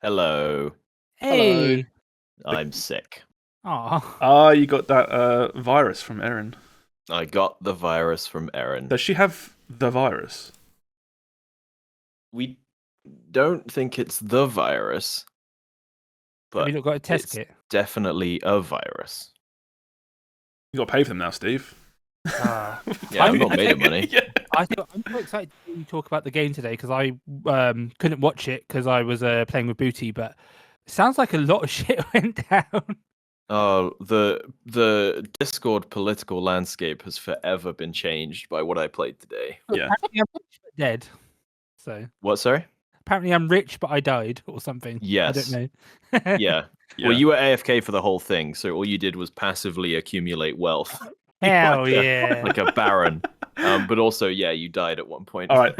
Hello. Hello. Hey. I'm sick. Aw. Ah, you got that virus from Erin. I got the virus from Erin. Does she have the virus? We don't think it's the virus, Have but you not got a test it's kit? definitely a virus. You got to pay for them now, Steve. Ah. Yeah, I've not made it money. Yeah. I'm so excited to talk about the game today because I couldn't watch it because I was playing with Booty, but it sounds like a lot of shit went down. Oh, the Discord political landscape has forever been changed by what I played today. Yeah. Apparently I'm rich but dead. So What, sorry? apparently I'm rich but I died or something. Yes. I don't know. Yeah. Well, you were AFK for the whole thing, so all you did was passively accumulate wealth. Hell like yeah. like a baron. But also, yeah, you died at one point. All right,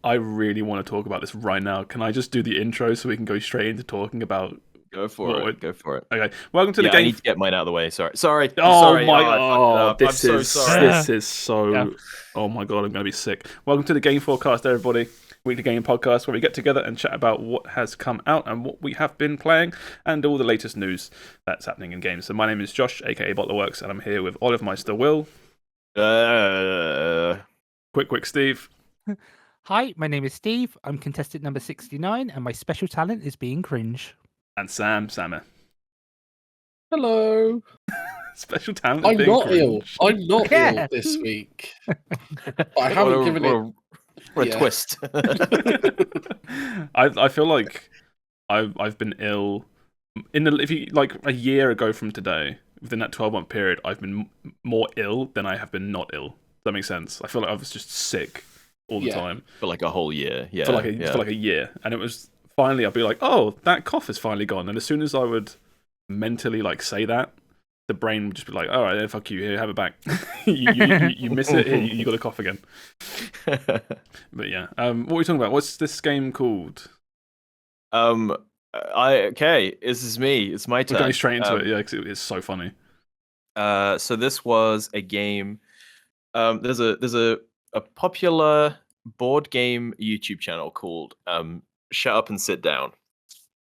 I really want to talk about this right now. Can I just do the intro so we can go straight into talking about? Go for it. Go for it. Okay, welcome to the I game. need to get mine out of the way. Sorry. Oh Sorry. my! I fucked it up. This I'm is so sorry. this is so. Yeah. Oh my god, I'm gonna be sick. Welcome to the Game FourCast, everybody. Weekly game podcast where we get together and chat about what has come out and what we have been playing and all the latest news that's happening in games. So my name is Josh, aka BottlerWorks, and I'm here with Olive Meister Will, Quikwix Steve, Hi, my name is Steve. I'm contestant number 69 and my special talent is being cringe. and Sammeh. Hello. Special talent. I'm being not cringe. ill. I'm not Yeah. ill this week. But I haven't given it. What a Yeah. twist. I feel like I've been ill if you like a year ago from today, within that 12-month period, I've been more ill than I have been not ill. Does that make sense? I feel like I was just sick all the Yeah. time For like a whole year. Yeah. for like a year, and it was finally I'd be like, oh, that cough is finally gone, and as soon as I would mentally like say that, the brain would just be like, all right, then fuck you, here, have it back. you miss it, here, you got a cough again. But yeah, what are we talking about? What's this game called? Okay, this is me. It's my turn. We're going straight into it, yeah, because it's so funny. So this was a game. There's a popular board game YouTube channel called Shut Up and Sit Down,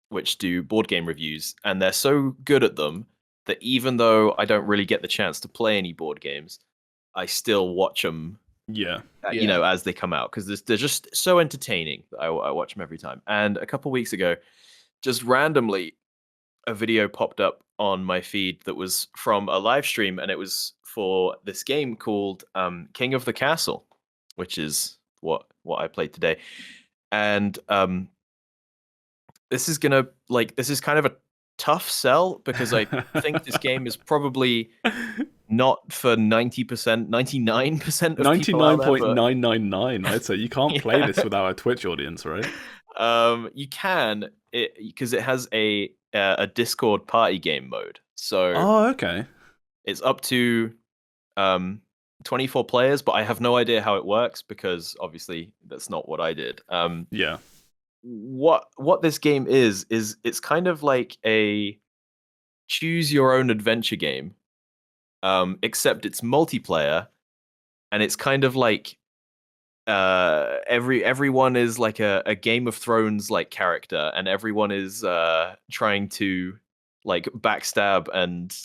which do board game reviews, and they're so good at them that even though I don't really get the chance to play any board games, I still watch them. Yeah. You know, as they come out, because they're just so entertaining. I watch them every time. And a couple weeks ago, just randomly, a video popped up on my feed that was from a live stream, and it was for this game called King of the Castle, which is what I played today. And this is kind of a tough sell, because I think this game is probably not for 90%, 99% of people out there, but 99.999. I'd say you can't play Yeah. this without a Twitch audience, right? You can, because it has a Discord party game mode. So Oh, okay. it's up to 24 players, but I have no idea how it works, because obviously that's not what I did. Yeah. What this game is it's kind of like a choose your own adventure game, except it's multiplayer, and it's kind of like everyone is like a Game of Thrones like character, and everyone is trying to like backstab and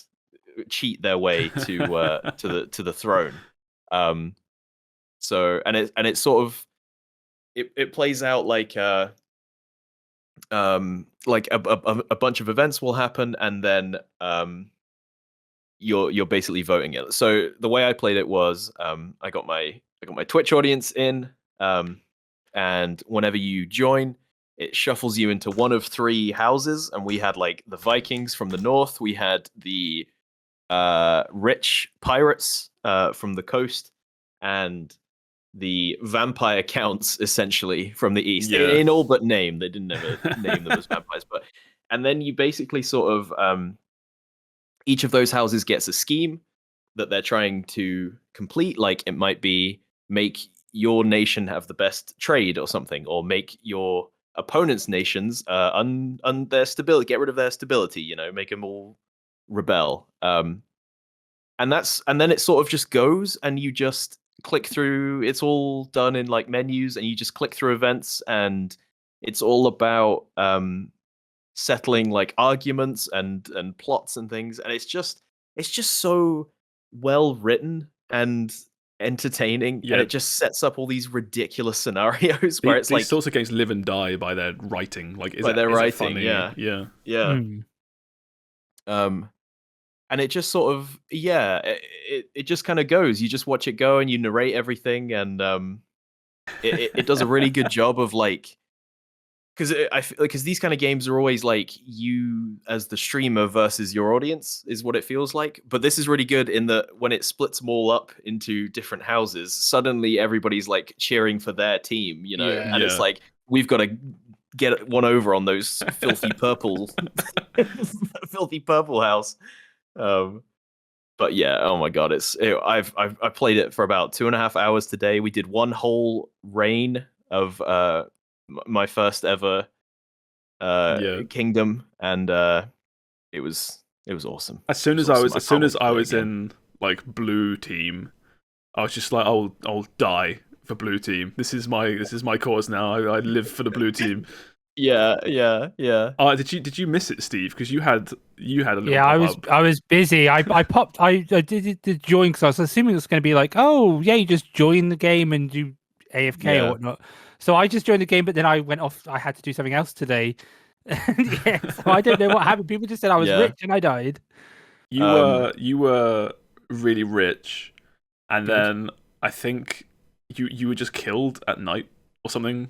cheat their way to the throne. So it sort of it plays out like a bunch of events will happen, and then you're basically voting it. So the way I played it was I got my Twitch audience in, and whenever you join, it shuffles you into one of three houses, and we had like the Vikings from the north, we had the rich pirates from the coast, and the vampire counts essentially from the east. Yeah. In all but name, they didn't ever name them as vampires, but and then you basically sort of each of those houses gets a scheme that they're trying to complete. Like it might be make your nation have the best trade or something, or make your opponent's nations their stability, get rid of their stability, you know, make them all rebel. And then it sort of just goes, and you just click through. It's all done in like menus, and you just click through events, and it's all about settling like arguments and plots and things, and it's just so well written and entertaining, Yeah. and it just sets up all these ridiculous scenarios where it's these like sorts of games live and die by their writing. Like, is by their is it writing, funny? yeah. Mm. And it just sort of it just kind of goes. You just watch it go, and you narrate everything, and it does a really good job of like, because these kind of games are always like you as the streamer versus your audience is what it feels like. But this is really good in that when it splits them all up into different houses, suddenly everybody's like cheering for their team, you know, Yeah. and it's like we've got to get one over on those filthy purple, filthy purple house. But yeah, oh my god, I've played it for about 2.5 hours today. We did one whole reign of my first ever kingdom, and it was awesome. As soon It as was I was, awesome. as soon as can't I wait to was play it again. in like blue team, I was just like, I'll die for blue team. This is my cause now. I live for the blue team. Yeah. Did you miss it, Steve? Because you had a little Yeah, pop-up. I was busy. I popped. I did the join because I was assuming it was going to be like, oh yeah, you just join the game and do AFK Yeah. or whatnot. So I just joined the game, but then I went off. I had to do something else today. Yeah, so I don't know what happened. People just said I was Yeah. rich and I died. You were really rich, and Good. then I think you were just killed at night or something.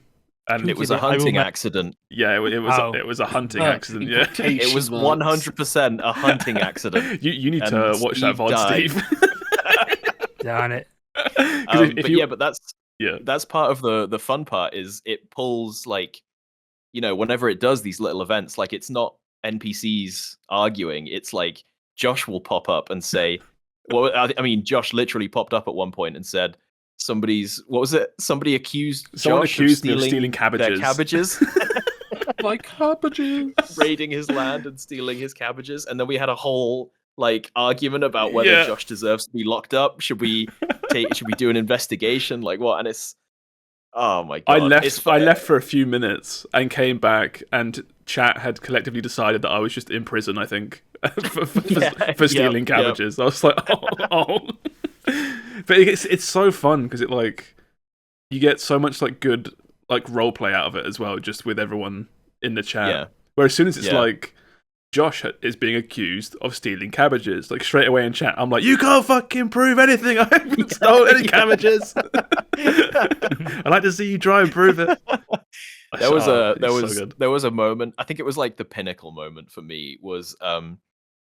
And It was did a it? I will hunting ma- accident. yeah, it Oh. was a hunting accident. Yeah, It was 100% a hunting accident. you need And to watch that Steve VOD, died. Steve. Darn it. 'Cause if you, But that's yeah, that's part of the fun part is it pulls like, you know, whenever it does these little events, like it's not NPCs arguing, it's like Josh will pop up and say, well, I mean, Josh literally popped up at one point and said, somebody accused someone Josh accused me of stealing stealing their cabbages. cabbages, Like cabbages. raiding his land and stealing his cabbages. And then we had a whole like argument about whether Yeah. Josh deserves to be locked up. Should we do an investigation? Like what? And it's, oh my god. I left for a few minutes and came back, and chat had collectively decided that I was just in prison, I think, for stealing cabbages. I was like, oh. But it's so fun because it like you get so much like good like role play out of it as well, just with everyone in the chat. Yeah. Where as soon as it's Yeah. like Josh is being accused of stealing cabbages, like straight away in chat, I'm like, you can't fucking prove anything. I haven't stolen any cabbages. I'd like to see you try and prove it. There was so a moment. I think it was like the pinnacle moment for me was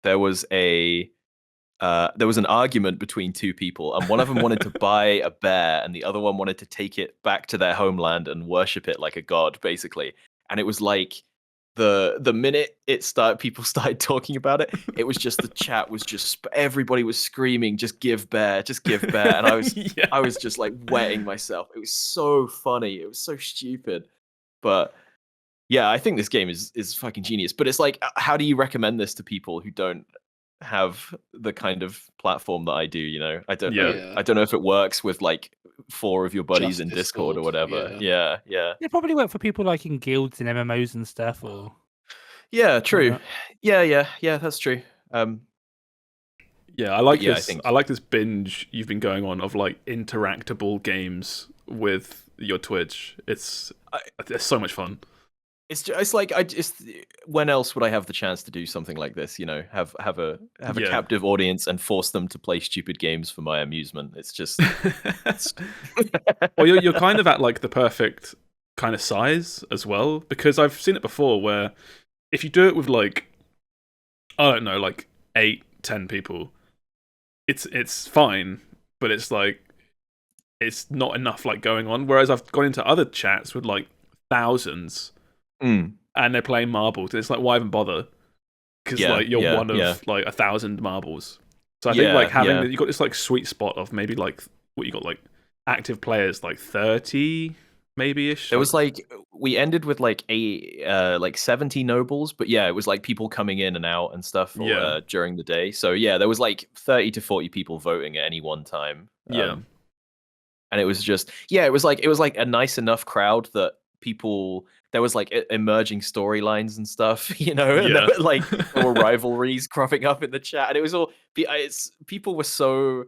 there was an argument between two people, and one of them wanted to buy a bear, and the other one wanted to take it back to their homeland and worship it like a god, basically. And it was like the minute people started talking about it, it was just the chat was just everybody was screaming, just give bear, and I was Yeah. I was just like wetting myself. It was so funny. It was so stupid. But yeah, I think this game is fucking genius. But it's like, how do you recommend this to people who don't have the kind of platform that I do? You know, I don't know. Yeah. I don't know if it works with like 4 of your buddies Just in Discord or Discord, whatever. Yeah. It probably work for people like in guilds and MMOs and stuff, or Yeah, true. not. Yeah, that's true. Yeah, I like yeah, I this. think- I like this binge you've been going on of like interactable games with your Twitch. It's so much fun. It's like when else would I have the chance to do something like this? You know, have a Yeah. captive audience and force them to play stupid games for my amusement. It's just Well, you're kind of at like the perfect kind of size as well, because I've seen it before where if you do it with like, I don't know, like 8-10 people, it's fine, but it's like it's not enough like going on. Whereas I've gone into other chats with like thousands Mm. and they're playing marbles. It's like, why even bother? Because like you're one of like 1,000 marbles. So I think like having you got this like sweet spot of maybe like what you got like active players like 30 maybe ish. There was like we ended with like 70 nobles, but yeah, it was like people coming in and out and stuff during the day. So yeah, there was like 30 to 40 people voting at any one time. Yeah. And it was just it was like a nice enough crowd that people. There was like emerging storylines and stuff, and Yeah. there were rivalries cropping up in the chat, and it was all. People were so.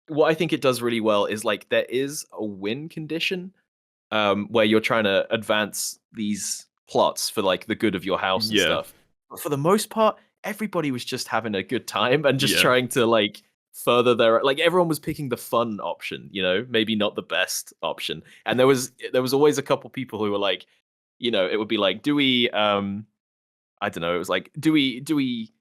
What I think it does really well is like there is a win condition, where you're trying to advance these plots for like the good of your house and stuff. But for the most part, everybody was just having a good time and just trying to like further their everyone was picking the fun option, maybe not the best option. And there was always a couple people who were like, it would be like, do we I don't know, it was like, do we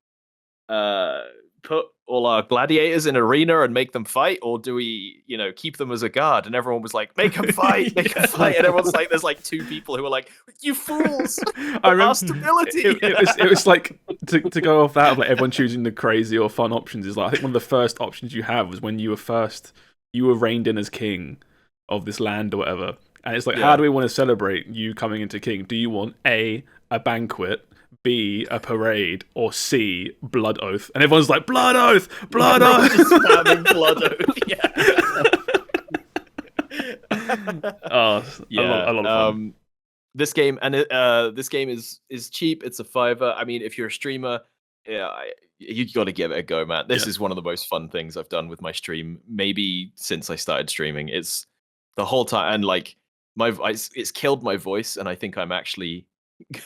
put all our gladiators in an arena and make them fight, or do we, keep them as a guard? And everyone was like, make them fight, make them fight. And everyone's like, there's like two people who are like, you fools, I remember stability. It was like to go off that of like everyone choosing the crazy or fun options is like, I think one of the first options you have was when you were reined in as king of this land or whatever. And it's like, how do we want to celebrate you coming into king? Do you want A banquet, B, a parade, or C, blood oath? And everyone's like, blood oath, blood oath. Just spamming blood oath. A lot of fun. This game is cheap. It's a $5. I mean, if you're a streamer, you got to give it a go, man. This is one of the most fun things I've done with my stream, maybe since I started streaming. It's the whole time, and like it's killed my voice, and I think I'm actually going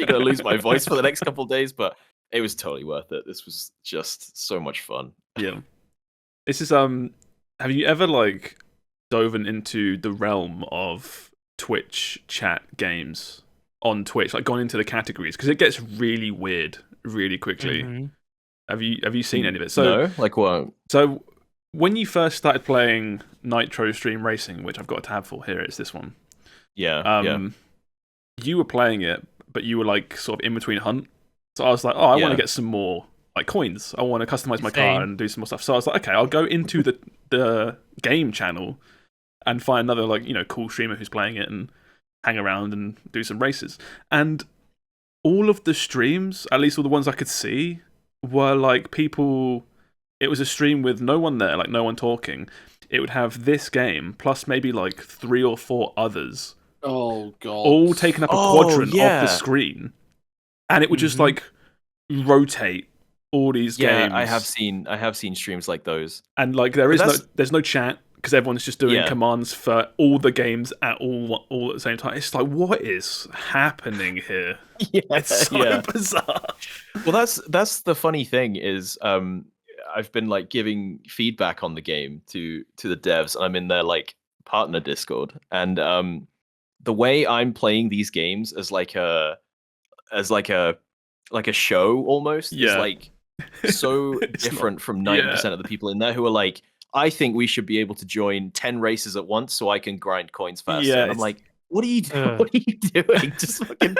to lose my voice for the next couple of days, but it was totally worth it. This was just so much fun. Yeah. This is have you ever like dove into the realm of Twitch chat games on Twitch, like gone into the categories? Because it gets really weird really quickly. Mm-hmm. Have you seen any of it? No, like what? So when you first started playing Nitro Stream Racing, which I've got a tab for here, it's this one. Yeah. You were playing it, but you were like sort of in between hunt. So I was like, I want to get some more like coins. I want to customize my car and do some more stuff. So I was like, okay, I'll go into the game channel and find another like cool streamer who's playing it and hang around and do some races. And all of the streams, at least all the ones I could see, were like people. It was a stream with no one there, like no one talking. It would have this game plus maybe like 3 or 4 others. Oh god! All taking up a quadrant of the screen, and it would just like rotate all these games. I have seen streams like those, and like there's no chat because everyone's just doing commands for all the games at all at the same time. It's like, what is happening here? It's so bizarre. Well, that's the funny thing is, I've been like giving feedback on the game to the devs, and I'm in their like partner Discord, and the way I'm playing these games as like a show almost is like so different from 90% of the people in there who are like, I think we should be able to join 10 races at once so I can grind coins faster. And I'm like, what are you doing? What are you doing? Just fucking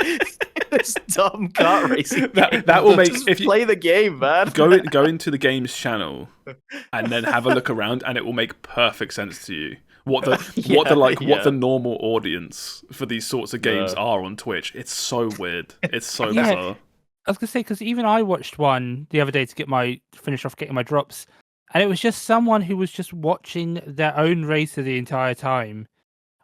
this dumb kart racing. That will make if you play the game, man. Go into the game's channel and then have a look around, and it will make perfect sense to you. What the normal audience for these sorts of games are on Twitch. It's so weird. It's so bizarre. I was gonna say, because even I watched one the other day to finish off getting my drops, and it was just someone who was just watching their own racer the entire time.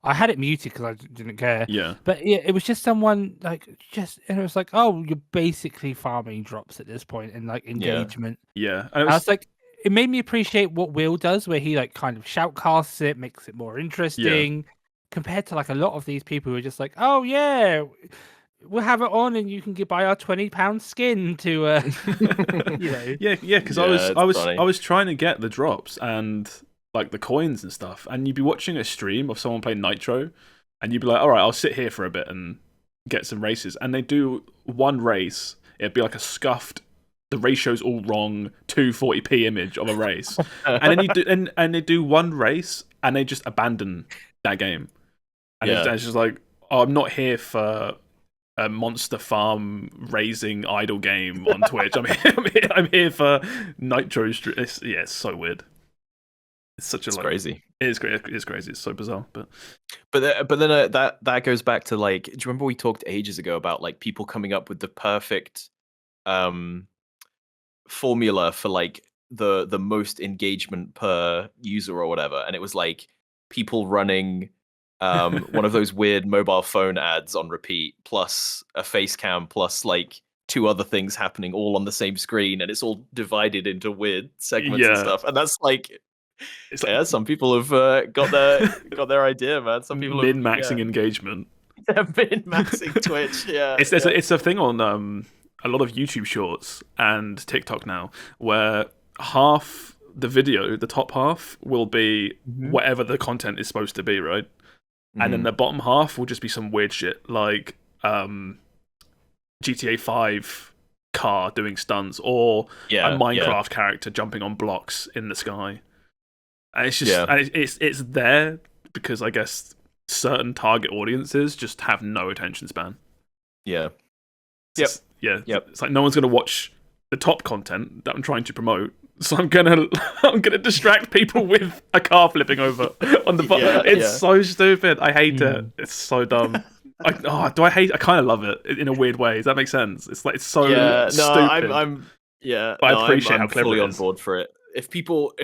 I had it muted because I didn't care. Yeah. But it was just someone and it was like, oh, you're basically farming drops at this point and like engagement. Yeah. And I was like, it made me appreciate what Will does, where he like kind of shoutcasts it, makes it more interesting, compared to like a lot of these people who are just like, oh yeah, we'll have it on and you can buy our £20 skin to because I was trying to get the drops and like the coins and stuff, and you'd be watching a stream of someone playing Nitro, and you'd be like, all right, I'll sit here for a bit and get some races, and they do one race, it'd be like a scuffed, the ratio's all wrong, 240p image of a race, and then they do one race and they just abandon that game, and it's just like, oh, I'm not here for a Monster Farm raising idle game on Twitch. I'm here for Nitro. It's so weird. It's such crazy. It is crazy. It's so bizarre. But then that goes back to like, do you remember we talked ages ago about like people coming up with the perfect formula for like the most engagement per user or whatever, and it was like people running one of those weird mobile phone ads on repeat, plus a face cam, plus like 2 other things happening all on the same screen, and it's all divided into weird segments and stuff. And that's like, it's like yeah, some people have got their idea, man. Some people have min-maxing engagement. They've been maxing Twitch. Yeah, it's a thing on a lot of YouTube Shorts and TikTok now, where half the video, the top half, will be whatever the content is supposed to be, right? And then the bottom half will just be some weird shit, like GTA 5 car doing stunts, or a Minecraft character jumping on blocks in the sky. And it's just and it's there because I guess certain target audiences just have no attention span. Yeah. It's like no one's gonna watch the top content that I'm trying to promote, so I'm gonna distract people with a car flipping over on the bottom. It's so stupid. I hate it. It's so dumb. I kind of love it in a weird way. Does that make sense? It's like it's so stupid. But I appreciate how I'm clever fully it on is. board for it. If people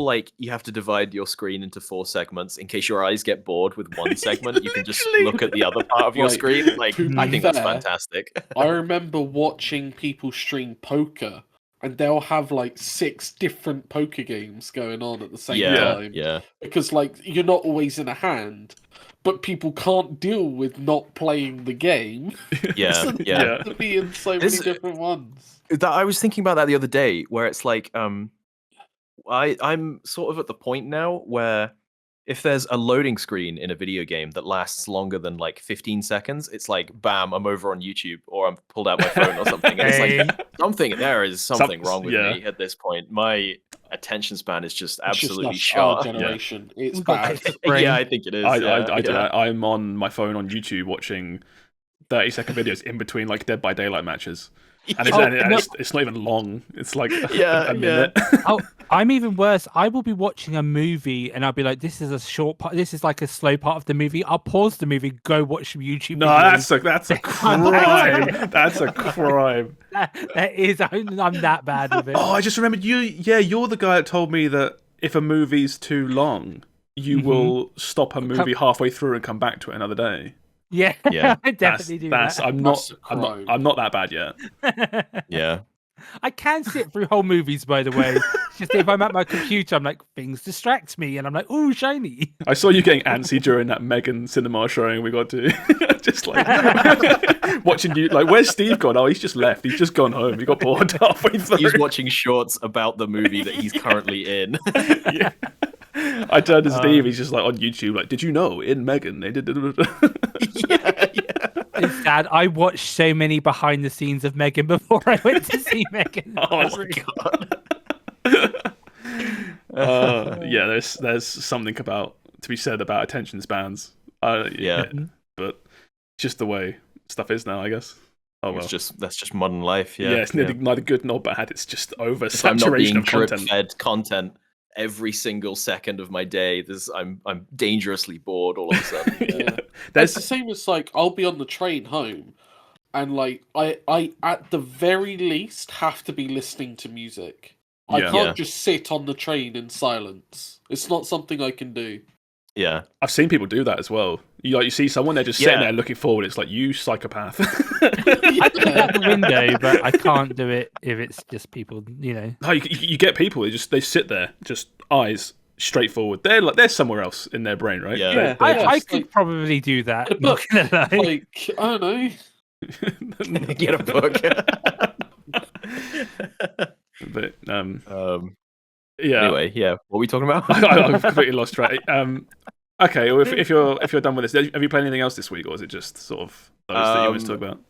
like, you have to divide your screen into 4 segments in case your eyes get bored with one segment, you can just look at the other part of your screen. Like, I think that's fantastic. I remember watching people stream poker, and they'll have like 6 different poker games going on at the same time. Yeah. Because like you're not always in a hand, but people can't deal with not playing the game. Yeah. They have to be in so many different ones. I was thinking about that the other day, where it's like, I'm sort of at the point now where if there's a loading screen in a video game that lasts longer than like 15 seconds, it's like, bam, I'm over on YouTube, or I'm pulled out my phone or something. And it's like, there is something wrong with me at this point. My attention span is just absolutely shot. Our generation. It's bad. Yeah, I think it is. I do that. I'm on my phone on YouTube watching 30-second videos in between like Dead by Daylight matches. And it's not even long. It's like a minute. I'm even worse. I will be watching a movie and I'll be like, this is a short part. This is like a slow part of the movie. I'll pause the movie, go watch some YouTube videos. That's a crime. That's a crime. That is. I'm that bad with it. Oh, I just remembered you. Yeah, you're the guy that told me that if a movie's too long, you will stop a movie halfway through and come back to it another day. Yeah, I definitely do that. I'm not that bad yet. Yeah. I can sit through whole movies, by the way. It's just if I'm at my computer, I'm like, things distract me, and I'm like, ooh, shiny. I saw you getting antsy during that Megan cinema showing we got to. Just like watching you, like, where's Steve gone? Oh, he's just left. He's just gone home. He got bored halfway through. He's watching shorts about the movie that he's currently in. Yeah. I turned to Steve. He's just like on YouTube. Like, did you know in Megan they did? Yeah. It's sad. I watched so many behind the scenes of Megan before I went to see Megan. Oh my god. Yeah, there's something to be said about attention spans. But just the way stuff is now, I guess. Oh well, that's just modern life. Yeah, it's neither good nor bad. It's just over if I'm not being saturation of content. Drip-fed content every single second of my day. I'm dangerously bored all of a sudden. Yeah. That's the same as like I'll be on the train home, and like I at the very least have to be listening to music. I can't just sit on the train in silence. It's not something I can do. Yeah, I've seen people do that as well. You see someone, they're just sitting there looking forward. It's like, you psychopath. I can look out the window, but I can't do it if it's just people. No, you get people. They sit there, just eyes straight forward. They're somewhere else in their brain, right? Yeah, I could probably do that. But, not gonna lie. like, I don't know. Get a book. But yeah. Anyway, what are we talking about? I've completely lost track. Okay, well, if you're done with this, have you played anything else this week, or is it just sort of those that you want to talk about?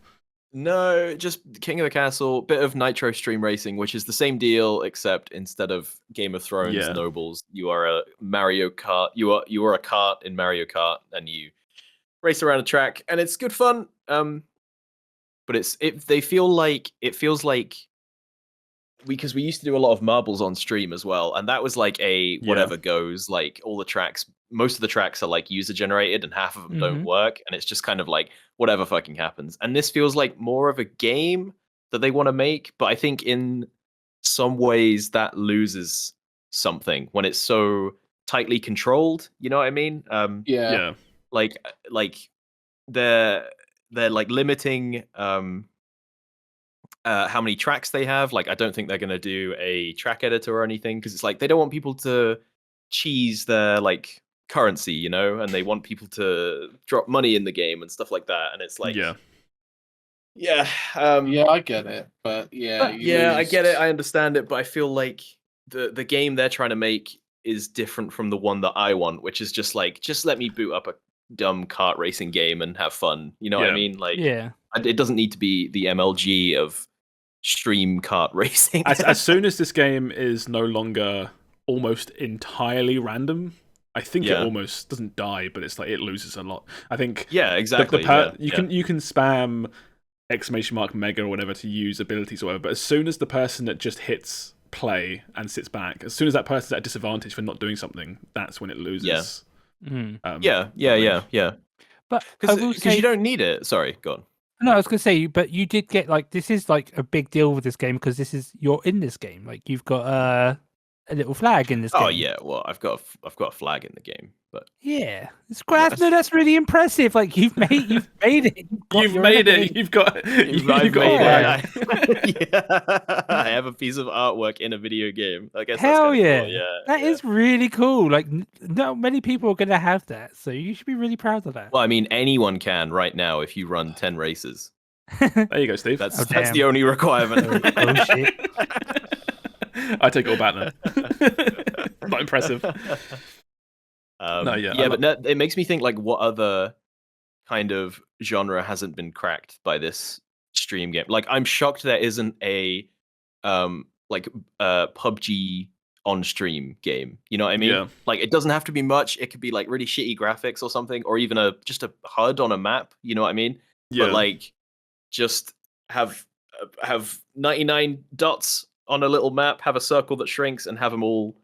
No, just King of the Castle, bit of Nitro Stream Racing, which is the same deal, except instead of Game of Thrones nobles, you are a Mario Kart. You are a kart in Mario Kart, and you race around a track, and it's good fun. But it feels like because we used to do a lot of marbles on stream as well, and that was like a whatever goes. Like most of the tracks are like user generated, and half of them don't work, and it's just kind of like whatever fucking happens. And this feels like more of a game that they want to make, but I think in some ways that loses something when it's so tightly controlled. You know what I mean? Yeah. Like they're like limiting how many tracks they have. Like, I don't think they're gonna do a track editor or anything, because it's like they don't want people to cheese their like currency, you know, and they want people to drop money in the game and stuff like that. And it's like, yeah, yeah, I get it, but I get it, I understand it, but I feel like the game they're trying to make is different from the one that I want, which is just like, just let me boot up a dumb kart racing game and have fun. You know what I Yeah. mean? Like, Yeah. it doesn't need to be the MLG of stream kart racing. as soon as this game is no longer almost entirely random, I think it almost doesn't die, but it's like it loses a lot. I think exactly. You can spam !mega or whatever to use abilities or whatever, but as soon as the person that just hits play and sits back, as soon as that person's at a disadvantage for not doing something, that's when it loses. Yeah. But I will Because say, you don't need it. Sorry, go on. no, I was gonna say, but you did get like, this is like a big deal with this game because you're in this game. Like, you've got a little flag in this game. Oh yeah, well, I've got a flag in the game, but yeah, it's great. No, that's really impressive. Like, you've made it. You've made it. You've got a flag. I have a piece of artwork in a video game. I guess Hell that's yeah, cool. Yeah, that is really cool. Like, not many people are gonna have that, so you should be really proud of that. Well, I mean, anyone can right now if you run 10 races. There you go, Steve. That's the only requirement. Oh shit. I take it all back then. Not impressive. But it makes me think, like, what other kind of genre hasn't been cracked by this stream game? Like, I'm shocked there isn't a PUBG on stream game. You know what I mean? Yeah. Like, it doesn't have to be much. It could be like really shitty graphics or something, or even just a HUD on a map. You know what I mean? Yeah. But like, just have 99 dots on a little map, have a circle that shrinks, and have them all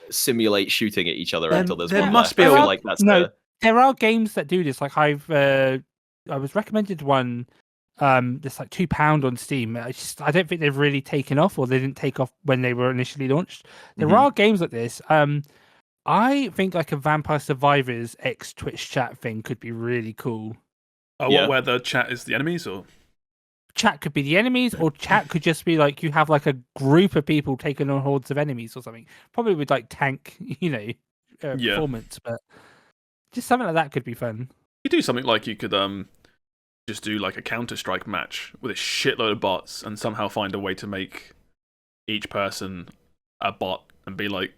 simulate shooting at each other until there's there one must left. be I a- feel like that's There are games that do this. Like, I was recommended one that's like £2 on Steam. I don't think they've really taken off, or they didn't take off when they were initially launched. There are games like this. I think like a Vampire Survivors X Twitch chat thing could be really cool. Oh, Yeah. where the chat is the enemies, or Chat could be the enemies, or chat could just be like you have like a group of people taking on hordes of enemies or something. Probably with like tank, performance, but just something like that could be fun. you do something like you could just do like a Counter-Strike match with a shitload of bots and somehow find a way to make each person a bot and be like,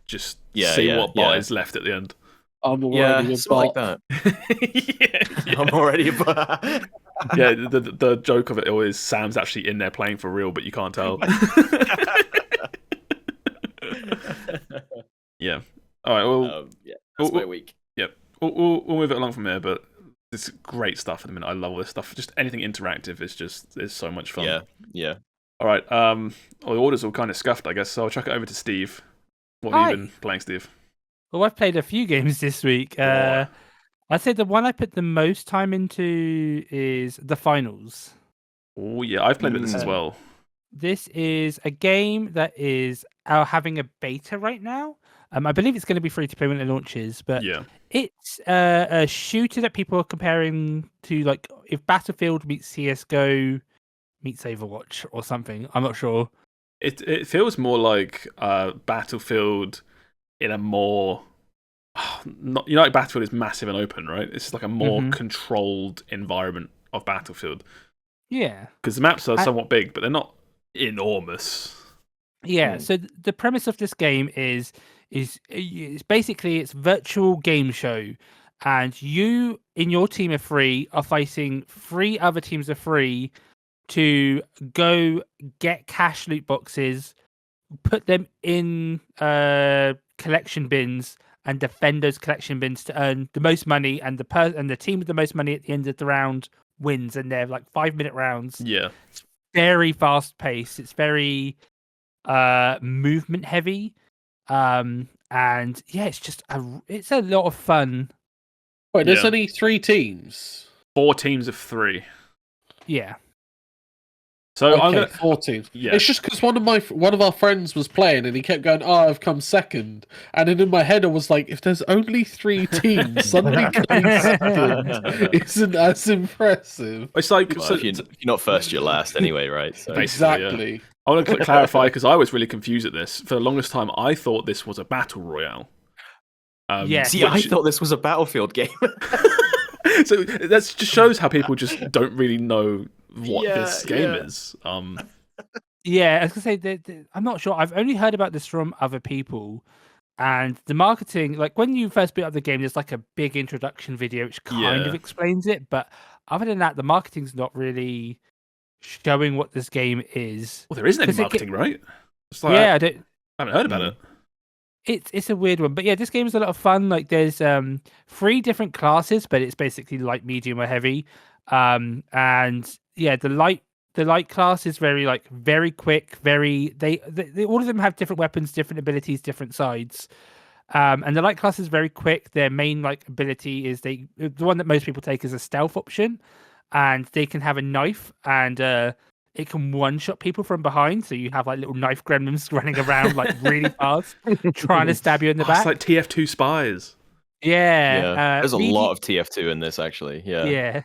just see what bot is left at the end. I'm already a something bot. like that. I'm already a bot. Yeah, the joke of it always, Sam's actually in there playing for real, but you can't tell. Yeah. All right. Well, that's my week. Yep. We'll move it along from there, but it's great stuff at the minute. I love all this stuff. Just anything interactive is so much fun. Yeah. All right. Well, the order's all kind of scuffed, I guess. So I'll chuck it over to Steve. What have you been playing, Steve? Well, I've played a few games this week. I'd say the one I put the most time into is The Finals. Oh yeah, I've played this as well. This is a game that is having a beta right now. I believe it's going to be free to play when it launches, but it's a shooter that people are comparing to, like, if Battlefield meets CS:GO meets Overwatch or something. I'm not sure. It feels more like Battlefield in a more like Battlefield is massive and open, right? It's like a more controlled environment of Battlefield. Yeah, because the maps are somewhat big, but they're not enormous. Yeah. So the premise of this game is basically it's virtual game show, and you in your team of 3 are fighting 3 other teams of 3 to go get cash loot boxes, put them in collection bins, and defend those collection bins to earn the most money, and the team with the most money at the end of the round wins. And they're like 5-minute rounds. Yeah, it's very fast paced. It's very movement heavy, and yeah, it's just it's a lot of fun. Wait, there's only 3 teams. 4 teams of 3. Yeah. So Okay, I'm gonna 14. Yeah. It's just because one of our friends was playing and he kept going, "Oh, I've come second." And then in my head I was like, if there's only 3 teams, suddenly coming second isn't as impressive. It's like Well, if you're not first, you're last anyway, right? So. Exactly. I want to clarify because I was really confused at this. For the longest time, I thought this was a battle royale. Yeah. See, I thought this was a Battlefield game. So that just shows how people just don't really know what this game is. Yeah, I was gonna say I'm not sure. I've only heard about this from other people, and the marketing, like when you first boot up the game, there's like a big introduction video which kind of explains it. But other than that, the marketing's not really showing what this game is. Well, there isn't any marketing, right? It's like, yeah, I haven't heard about it. It's a weird one, but yeah, this game is a lot of fun. Like there's 3 different classes, but it's basically light, medium, or heavy. And yeah, the light class is very quick. They all of them have different weapons, different abilities, different sides. And the light class is very quick. Their main ability is the one that most people take is a stealth option, and they can have a knife and it can one-shot people from behind. So you have little knife gremlins running around really fast, trying to stab you in the back. It's like TF2 spies. Yeah. There's a lot of TF2 in this, actually. Yeah.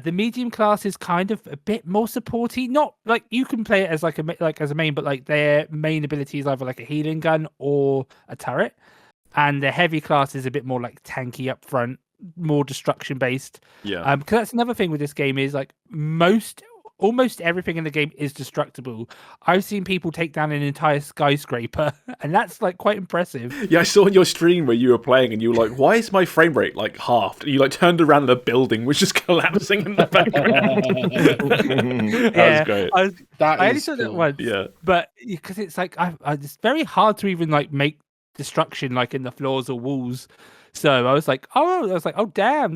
The medium class is kind of a bit more supporty. Not you can play it as as a main, but their main ability is either a healing gun or a turret. And the heavy class is a bit more tanky up front, more destruction based. Yeah. Because that's another thing with this game is almost everything in the game is destructible. I've seen people take down an entire skyscraper, and that's quite impressive. Yeah, I saw in your stream where you were playing, and you were like, "Why is my frame rate halved?" And you turned around and the building was just collapsing in the background. That was great. I only saw that once. Yeah, but because it's it's very hard to even make destruction in the floors or walls. So I was oh damn,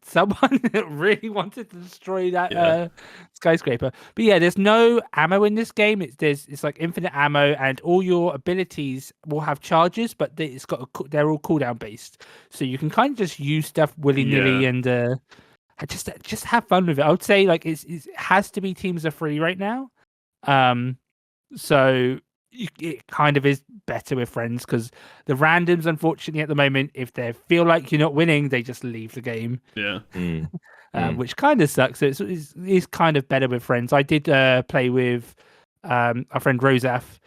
someone really wanted to destroy that skyscraper. But yeah, there's no ammo in this game. It's infinite ammo, and all your abilities will have charges, but they're all cooldown based. So you can kind of just use stuff willy nilly and just have fun with it. I would say it has to be teams of 3 right now. So it kind of is better with friends because the randoms, unfortunately, at the moment, if they feel like you're not winning, they just leave the game. Yeah. Which kind of sucks. So it's kind of better with friends. I did play with our friend Rosaf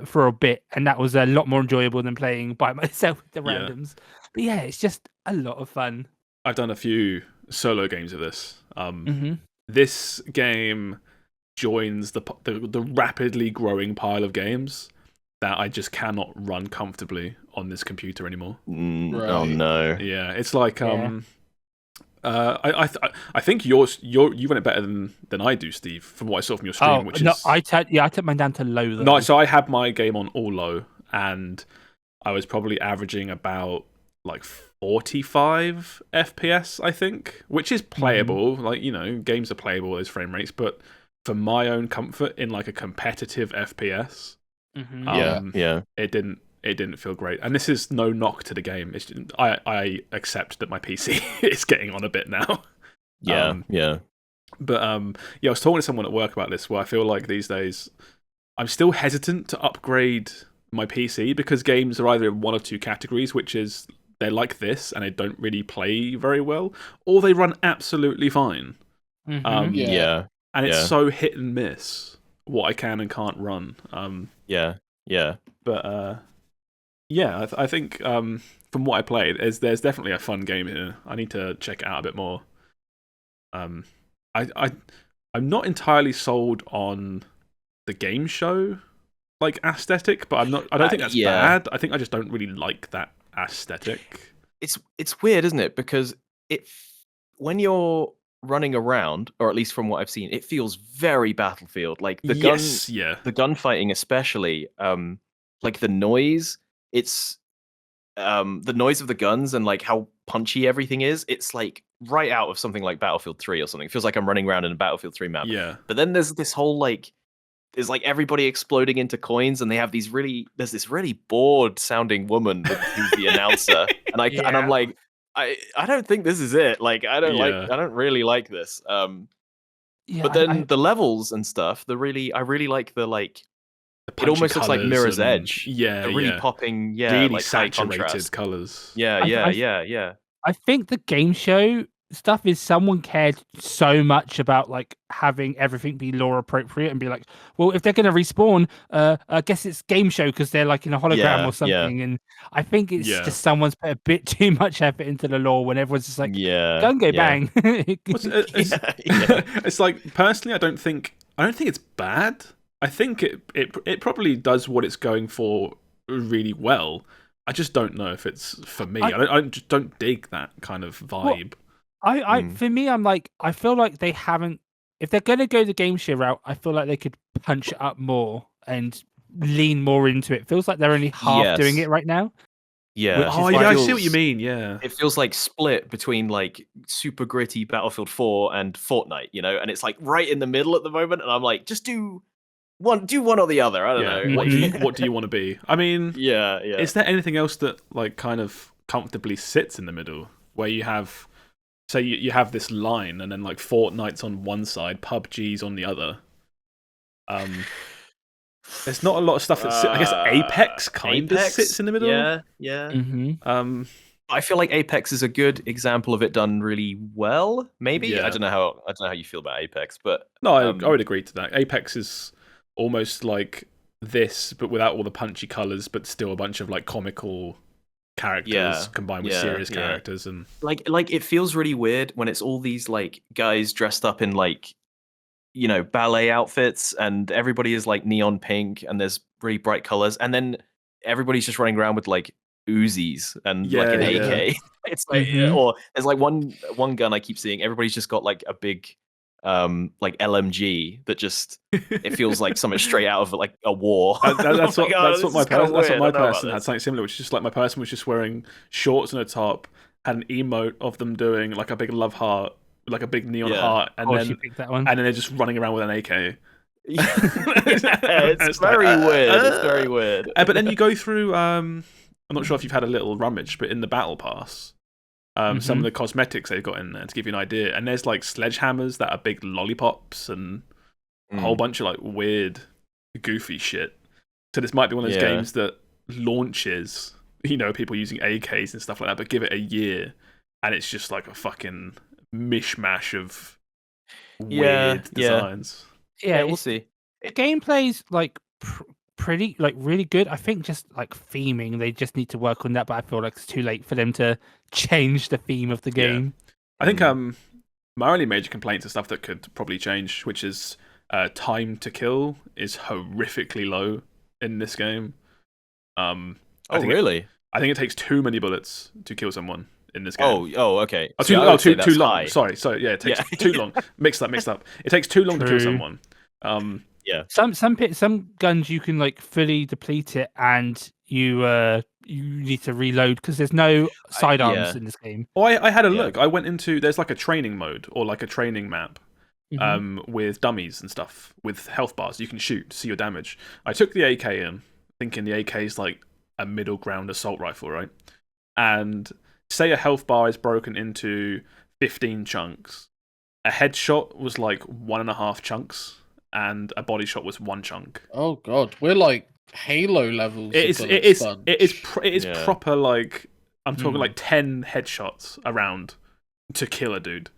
for a bit, and that was a lot more enjoyable than playing by myself with the randoms. But yeah, it's just a lot of fun. I've done a few solo games of this. This game joins the rapidly growing pile of games that I just cannot run comfortably on this computer anymore. Right. Oh no! Yeah, it's I think you run it better than I do, Steve, from what I saw from your stream. I took mine down to low. Though. No, so I had my game on all low, and I was probably averaging about 45 FPS, I think, which is playable. Games are playable as frame rates, but for my own comfort in a competitive FPS, it didn't feel great. And this is no knock to the game. I accept that my PC is getting on a bit now. But I was talking to someone at work about this, where I feel like these days I'm still hesitant to upgrade my PC because games are either in one of 2 categories, which is they're like this and they don't really play very well, or they run absolutely fine. And it's so hit and miss what I can and can't run. But I think from what I played, there's definitely a fun game here. I need to check it out a bit more. I'm not entirely sold on the game show aesthetic, but I don't think that's bad. I think I just don't really like that aesthetic. It's weird, isn't it? Because when you're running around, or at least from what I've seen, it feels very Battlefield. The gunfighting especially, the noise. It's the noise of the guns and how punchy everything is. It's right out of something like Battlefield 3 or something. It feels like I'm running around in a Battlefield 3 map. Yeah. But then there's this whole there's everybody exploding into coins, and they have there's this really bored sounding woman who's the announcer, and I'm like, I don't think this is it. I don't really like this. Yeah, But then the levels and stuff, I really like the like. The It almost looks like colours Mirror's and- Edge. Yeah, The really yeah. popping, Really like high saturated contrast. colours. Yeah, yeah. I think the game show stuff is someone cared so much about like having everything be lore appropriate and be like, well, if they're going to respawn, I guess it's game show because they're like in a hologram Yeah, or something. And I think it's Yeah. just someone's put a bit too much effort into the lore when everyone's just like, Yeah, go and go yeah. bang. It's like personally, I don't think it's bad. I think it probably does what it's going for really well. I just don't know if it's for me. I just don't dig that kind of vibe. For me, I'm like, I feel like they haven't. If they're going to go the game show route, I feel like they could punch it up more and lean more into it. Feels like they're only half doing it right now. Yeah. Oh, yeah, I see what you mean. Yeah. It feels like split between like super gritty Battlefield 4 and Fortnite, you know, and it's like right in the middle at the moment. And I'm like, just do one or the other. I don't know. What do you want to be? I mean, yeah. Is there anything else that like kind of comfortably sits in the middle where you have, say, you have this line and then like Fortnite's on one side, PUBG's on the other. There's not a lot of stuff that I guess Apex kind of sits in the middle. Yeah. Mm-hmm. I feel like Apex is a good example of it done really well. Maybe Yeah. I don't know how you feel about Apex, but no, I would agree to that. Apex is almost like this, but without all the punchy colors, but still a bunch of like comical characters combined with serious characters, and like it feels really weird when it's all these like guys dressed up in like, you know, ballet outfits, and everybody is like neon pink, and there's really bright colors, and then everybody's just running around with like Uzis and like an AK. It's like, or there's like one gun I keep seeing. Everybody's just got like a big like LMG that just it feels like something straight out of like a war. That's what my person had, had something similar, which is just like my person was just wearing shorts and a top, had an emote of them doing like a big love heart, like a big neon heart, and then you picked that one. And then they're just running around with an AK. It's very weird. It's very weird. But then you go through. I'm not sure if you've had a little rummage, but in the battle pass, some of the cosmetics they've got in there to give you an idea, and there's like sledgehammers that are big lollipops and a whole bunch of like weird, goofy shit. So this might be one of those games that launches, you know, people using AKs and stuff like that, but give it a year, and it's just like a fucking mishmash of weird designs. Yeah, we'll see. The gameplay's like pretty, like really good. I think just like theming, they just need to work on that. But I feel like it's too late for them to change the theme of the game. I think my only major complaints are stuff that could probably change, which is time to kill is horrifically low in this game. I think it takes too many bullets to kill someone in this game. Oh, okay. Too long. High. Sorry. Yeah, it takes too long. Mixed up. It takes too long to kill someone. Some guns you can like fully deplete it, and you need to reload because there's no sidearms in this game. Oh, I had a look. I went into there's like a training mode or like a training map. With dummies and stuff, with health bars you can shoot to see your damage. I took the AK in, thinking the AK is like a middle ground assault rifle, right? And say a health bar is broken into 15 chunks. A headshot was like 1.5 chunks, and a body shot was 1 chunk. Oh god, we're like Halo levels. It is proper like I'm talking like 10 headshots around to kill a dude.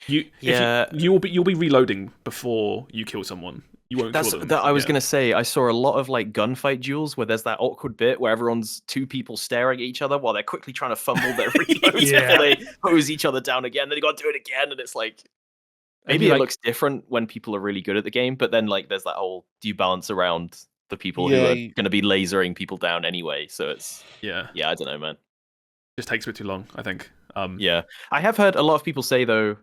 You'll be reloading before you kill someone. You won't kill them. I was gonna say I saw a lot of like gunfight duels where there's that awkward bit where everyone's two people staring at each other while they're quickly trying to fumble their reloads before they hose each other down again. Then they got to do it again, and it's like maybe it looks different when people are really good at the game, but then like there's that whole do you balance around the people who are going to be lasering people down anyway? So it's I don't know, man. It just takes a bit too long, I think. I have heard a lot of people say though.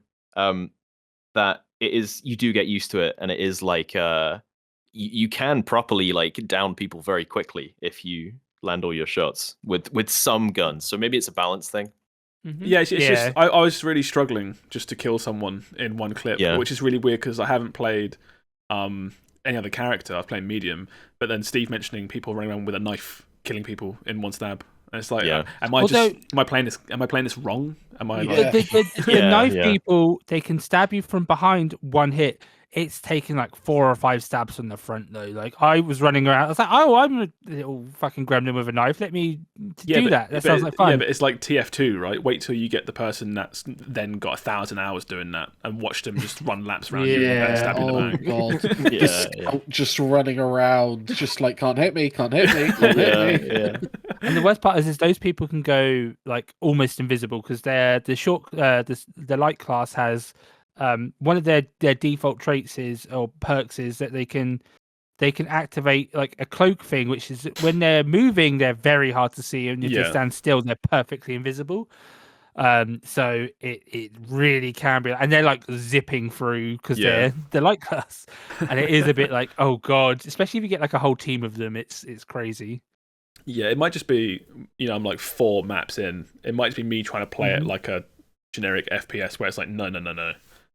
That it is, you do get used to it, and it is like you can properly like down people very quickly if you land all your shots with some guns. So maybe it's a balance thing. Yeah, it's just I was really struggling just to kill someone in one clip, which is really weird because I haven't played any other character. I've played medium, but then Steve mentioning people running around with a knife killing people in one stab. And it's like, Yeah. am I playing this wrong? Am I like the knife people? They can stab you from behind one hit. It's taking like 4 or 5 stabs from the front though. Like I was running around, I was like, "Oh, I'm a little fucking gremlin with a knife. Let me do that. That sounds like fun." Yeah, but it's like TF2, right? Wait till you get the person that's then got 1,000 hours doing that, and watch them just run laps around you and stab you in the back. God, the scout just running around, just like can't hit me. Yeah. And the worst part is those people can go like almost invisible because the light class has. One of their default traits or perks is that they can activate like a cloak thing, which is when they're moving, they're very hard to see, and if they stand still, they're perfectly invisible. So it really can be, and they're like zipping through because they're light class, and it is a bit like, oh god, especially if you get like a whole team of them, it's crazy. Yeah, it might just be, I'm like 4 maps in. It might just be me trying to play it like a generic FPS where it's like, no.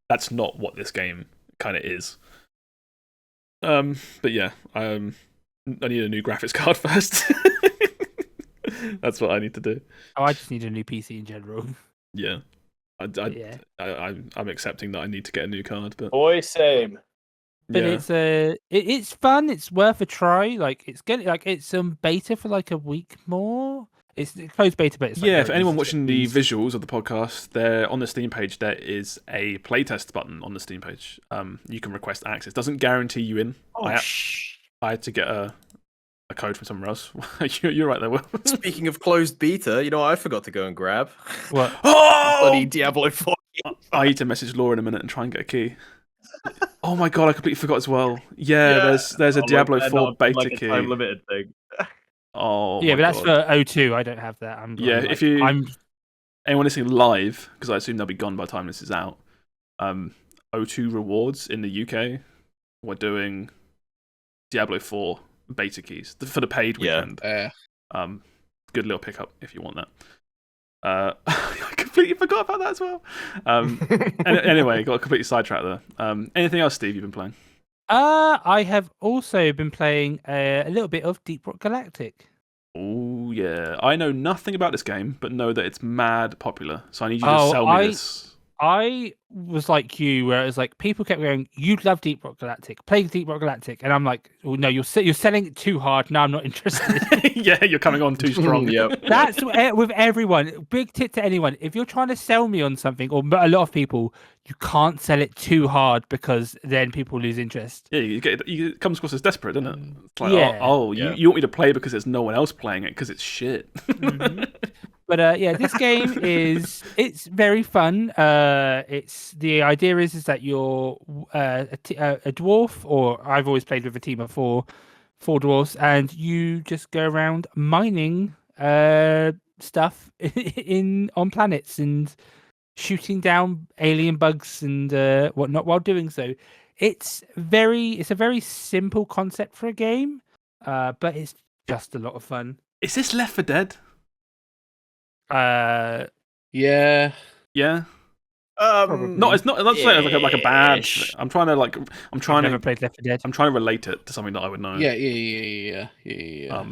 That's not what this game kind of is. But yeah, I need a new graphics card first. That's what I need to do. Oh, I just need a new PC in general. Yeah, I'm accepting that I need to get a new card, but Same. But it's fun. It's worth a try. Like it's beta for like a week more. It's closed beta, but it's like if anyone watching the visuals of the podcast, there on the Steam page there is a playtest button on the Steam page. You can request access. Doesn't guarantee you in. I had to get a code from somewhere else. You're right there, Will. Speaking of closed beta, you know what I forgot to go and grab? What? Bloody Diablo 4. I need to message Laura in a minute and try and get a key. Oh my god, I completely forgot as well. Yeah. There's a Diablo 4 beta like key. A time limited thing. Oh yeah, my but that's god. for O2. I don't have that. Anyone listening live, because I assume they'll be gone by the time this is out. O2 rewards in the UK. We're doing Diablo 4 beta keys for the paid weekend. Good little pickup if you want that. I completely forgot about that as well. Anyway, got completely sidetracked there. Anything else, Steve, you've been playing? I have also been playing a little bit of Deep Rock Galactic. Oh yeah, I know nothing about this game, but know that it's mad popular. So I need you to sell me this. I was like you, where it was like people kept going, "You'd love Deep Rock Galactic, play Deep Rock Galactic," and I'm like, "Oh no, you're selling it too hard. No, I'm not interested." Yeah, you're coming on too strong. That's with everyone. Big tip to anyone: if you're trying to sell me on something, or a lot of people, you can't sell it too hard because then people lose interest. Yeah, it comes across as desperate, doesn't it? It's like, you want me to play because there's no one else playing it because it's shit. Mm-hmm. But this game it's very fun. It's the idea is that you're a dwarf, or I've always played with a team of four dwarfs, and you just go around mining stuff on planets and shooting down alien bugs and whatnot while doing so. It's a very simple concept for a game, but it's just a lot of fun. Is this Left 4 Dead? Yeah. No, it's not. That's like a bad. I'm trying to I've never played Left 4 Dead. I'm trying to relate it to something that I would know. Yeah. It's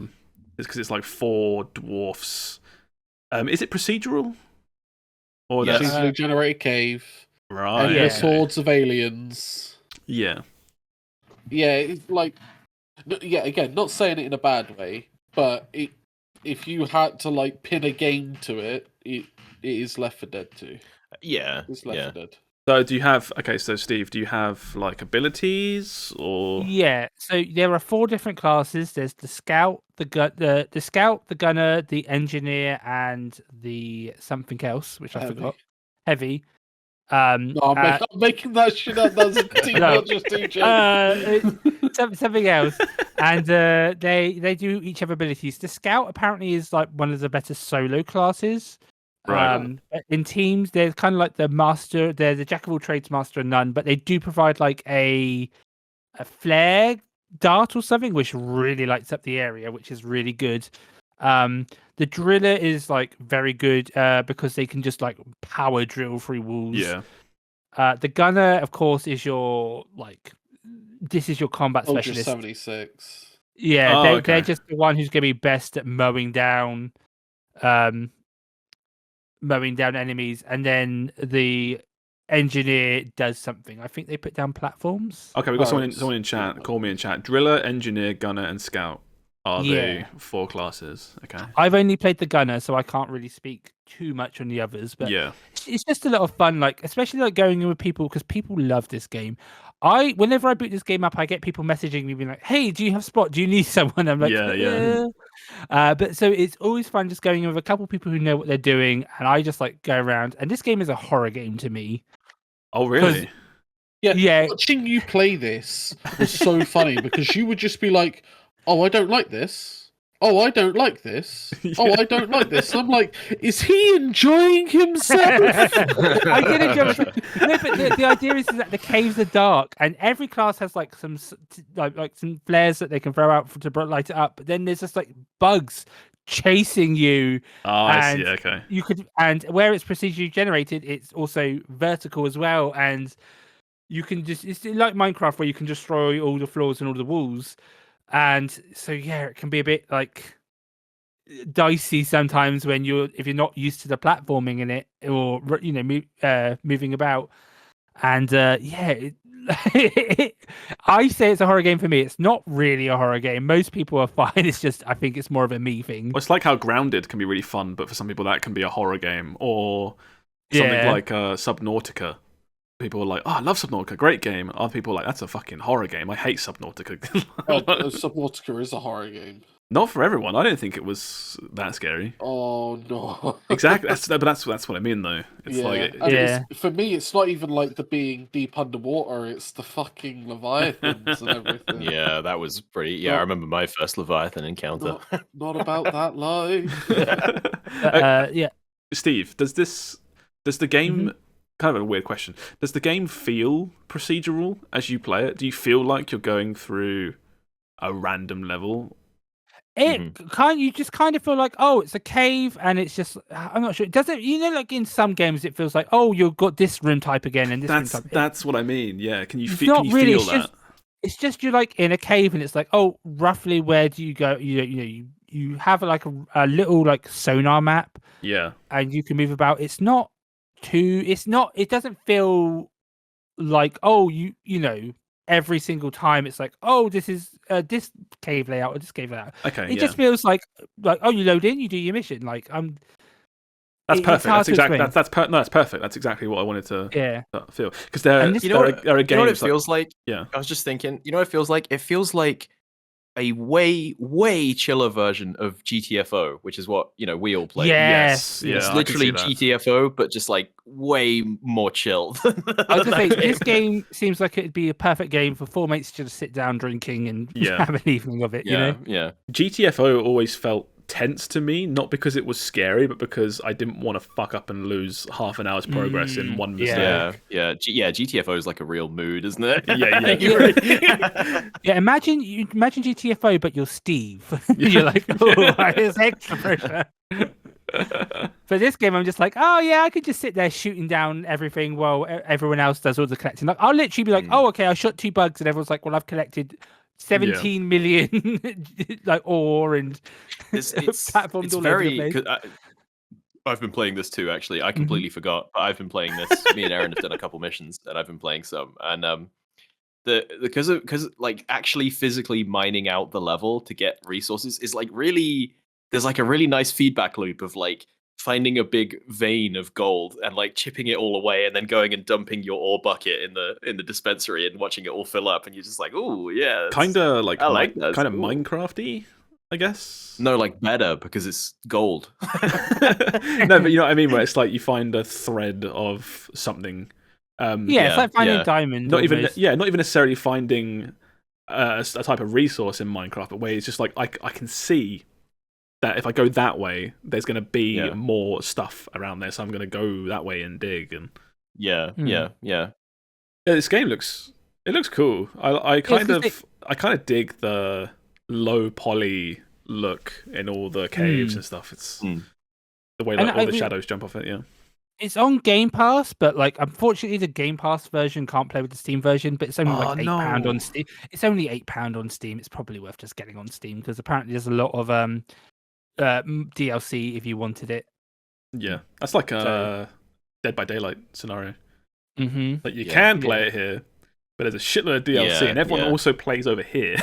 because it's like 4 dwarfs. Is it procedural? Or easily generated cave. Right. And the swords of aliens. Yeah. Yeah. It's like. Yeah. Again, not saying it in a bad way, but if you had to like pin a game to it, it is Left 4 Dead 2. Yeah, it's Left 4 Dead. So do you have? Okay, so Steve, do you have like abilities or? Yeah, so there are 4 different classes. There's the scout, the scout, the gunner, the engineer, and the something else, which I forgot. Heavy. No, I'm making that shit up. That's not just DJ. Something else, and they do each have abilities. The scout apparently is like one of the better solo classes. Right. In teams, they're kind of like the master. They're the jack of all trades, master of none. But they do provide like a flare dart or something, which really lights up the area, which is really good. The driller is like very good because they can just like power drill through walls. Yeah. The gunner, of course, is your this is your combat specialist. 76. Yeah, they're just the one who's going to be best at mowing down mowing down enemies, and then the engineer does something. I think they put down platforms. Okay, we've got someone in chat. Call me in chat. Driller, engineer, gunner, and scout are the 4 classes. Okay. I've only played the gunner, so I can't really speak too much on the others. But it's just a lot of fun, like especially like going in with people, because people love this game. Whenever I boot this game up, I get people messaging me being like, "Hey, do you have spot? Do you need someone?" I'm like, yeah. But so it's always fun just going in with a couple people who know what they're doing, and I just like go around. And this game is a horror game to me. Oh, really? Yeah. Watching you play this was so funny because you would just be like, "Oh, I don't like this. Oh, I don't like this. Oh, I don't like this." I'm like, is he enjoying himself? I did enjoy it. No, but the idea is that the caves are dark, and every class has like some some flares that they can throw out to light it up. But then there's just like bugs chasing you. Oh, I see. Okay. And where it's procedurally generated, it's also vertical as well, and you can it's like Minecraft where you can destroy all the floors and all the walls. And so it can be a bit like dicey sometimes if you're not used to the platforming in it, or moving about. And I say it's a horror game for me. It's not really a horror game. Most people are fine. It's just I think it's more of a me thing. Well, it's like how Grounded can be really fun, but for some people that can be a horror game, or something like Subnautica. People are like, "Oh, I love Subnautica, great game." Other people are like, "That's a fucking horror game. I hate Subnautica." Subnautica is a horror game. Not for everyone. I don't think it was that scary. Oh no! Exactly. That's what I mean, though. It's for me, it's not even like the being deep underwater. It's the fucking leviathans and everything. Yeah, that was pretty. Yeah, I remember my first leviathan encounter. Not about that life. Steve, does the game? Kind of a weird question. Does the game feel procedural as you play it? Do you feel like you're going through a random level? You just kind of feel like, oh, it's a cave, and it's just I'm not sure. Does it? Like in some games, it feels like, oh, you've got this room type again, and this room type. That's what I mean. Yeah, can you feel that? It's just you're like in a cave, and it's like, oh, roughly where do you go? You have like a little like sonar map. Yeah, and you can move about. It doesn't feel like, oh, every single time it's like, oh, this is this cave layout or this cave layout. Okay, it just feels like oh, you load in, you do your mission. Like that's perfect. That's perfect. That's exactly what I wanted to feel. Because there are games. You know what it feels like? Yeah, I was just thinking. You know what it feels like? It feels like a way chiller version of GTFO, which is what we all play. Yes, it's literally GTFO, but just like way more chill. I was gonna say this game seems like it'd be a perfect game for 4 mates to just sit down drinking and have an evening of it. Yeah. GTFO always felt tense to me, not because it was scary, but because I didn't want to fuck up and lose half an hour's progress in one mistake. Yeah. GTFO is like a real mood, isn't it? Yeah. Imagine GTFO, but you're Steve. You're like, oh, it's extra pressure. For this game, I'm just like, oh yeah, I could just sit there shooting down everything while everyone else does all the collecting. Like, I'll literally be like, oh, okay, I shot 2 bugs, and everyone's like, well, I've collected 17 million like ore and platforms all over the place. I've been playing this too, actually. I completely forgot, but I've been playing this. Me and Aaron have done a couple missions, and I've been playing some. And because like actually physically mining out the level to get resources is like really. There's like a really nice feedback loop of like finding a big vein of gold and like chipping it all away, and then going and dumping your ore bucket in the dispensary and watching it all fill up, and you're just like, oh yeah, kind of like kind of Minecraft-y, I guess. No, like better because it's gold. No, but you know what I mean, where it's like you find a thread of something. It's like finding diamonds. Not even necessarily finding a type of resource in Minecraft, but where it's just like I can see that if I go that way, there's going to be more stuff around there, so I'm going to go that way and dig. And this game looks cool. I kind of dig the low poly look in all the caves and stuff. It's the way that all the shadows jump off it. Yeah, it's on Game Pass, but like unfortunately the Game Pass version can't play with the Steam version. But it's only like £8 on Steam. It's only £8 on Steam. It's probably worth just getting on Steam because apparently there's a lot of DLC if you wanted it. Yeah, that's like a Dead by Daylight scenario. Mm-hmm. Like you can play it here, but there's a shitload of DLC, and everyone also plays over here.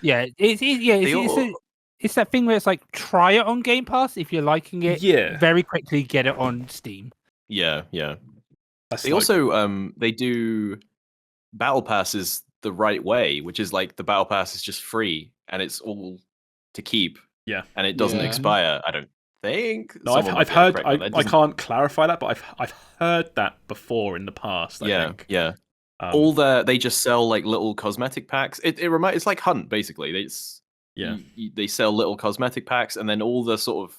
Yeah, it's that thing where it's like try it on Game Pass if you're liking it. Yeah. Very quickly get it on Steam. Yeah. They also they do battle passes the right way, which is like the battle pass is just free and it's all to keep. Yeah, and it doesn't expire. I don't think. No, I've heard. I can't clarify that, but I've heard that before in the past. I think. Yeah. They just sell like little cosmetic packs. It's like Hunt basically. They sell little cosmetic packs, and then all the sort of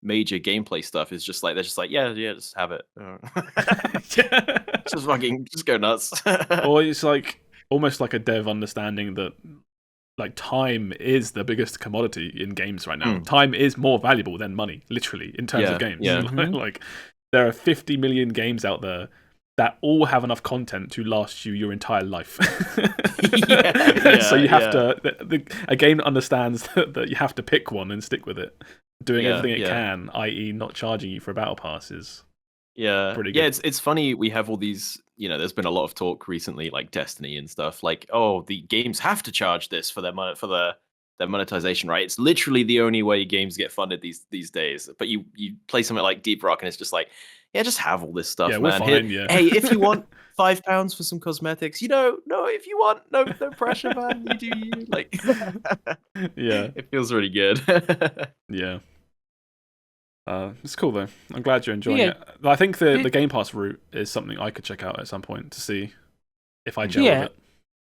major gameplay stuff is just like just just have it. just go nuts. Or it's like almost like a dev understanding that like time is the biggest commodity in games right now. Time is more valuable than money, literally, in terms of games. Yeah. Like there are 50 million games out there that all have enough content to last you your entire life. So you have to. A game understands that you have to pick one and stick with it, doing everything it can, i.e., not charging you for battle passes. Pretty good. It's funny. We have all these. There's been a lot of talk recently, like Destiny and stuff. Like, oh, the games have to charge this for their monetization, right? It's literally the only way games get funded these days. But you play something like Deep Rock, and it's just like, just have all this stuff, man. We're fine, Hey, if you want £5 for some cosmetics, no, if you want, no pressure, man. You do you. Like, it feels really good. Yeah. It's cool though. I'm glad you're enjoying it. I think the Game Pass route is something I could check out at some point to see if I gel with it.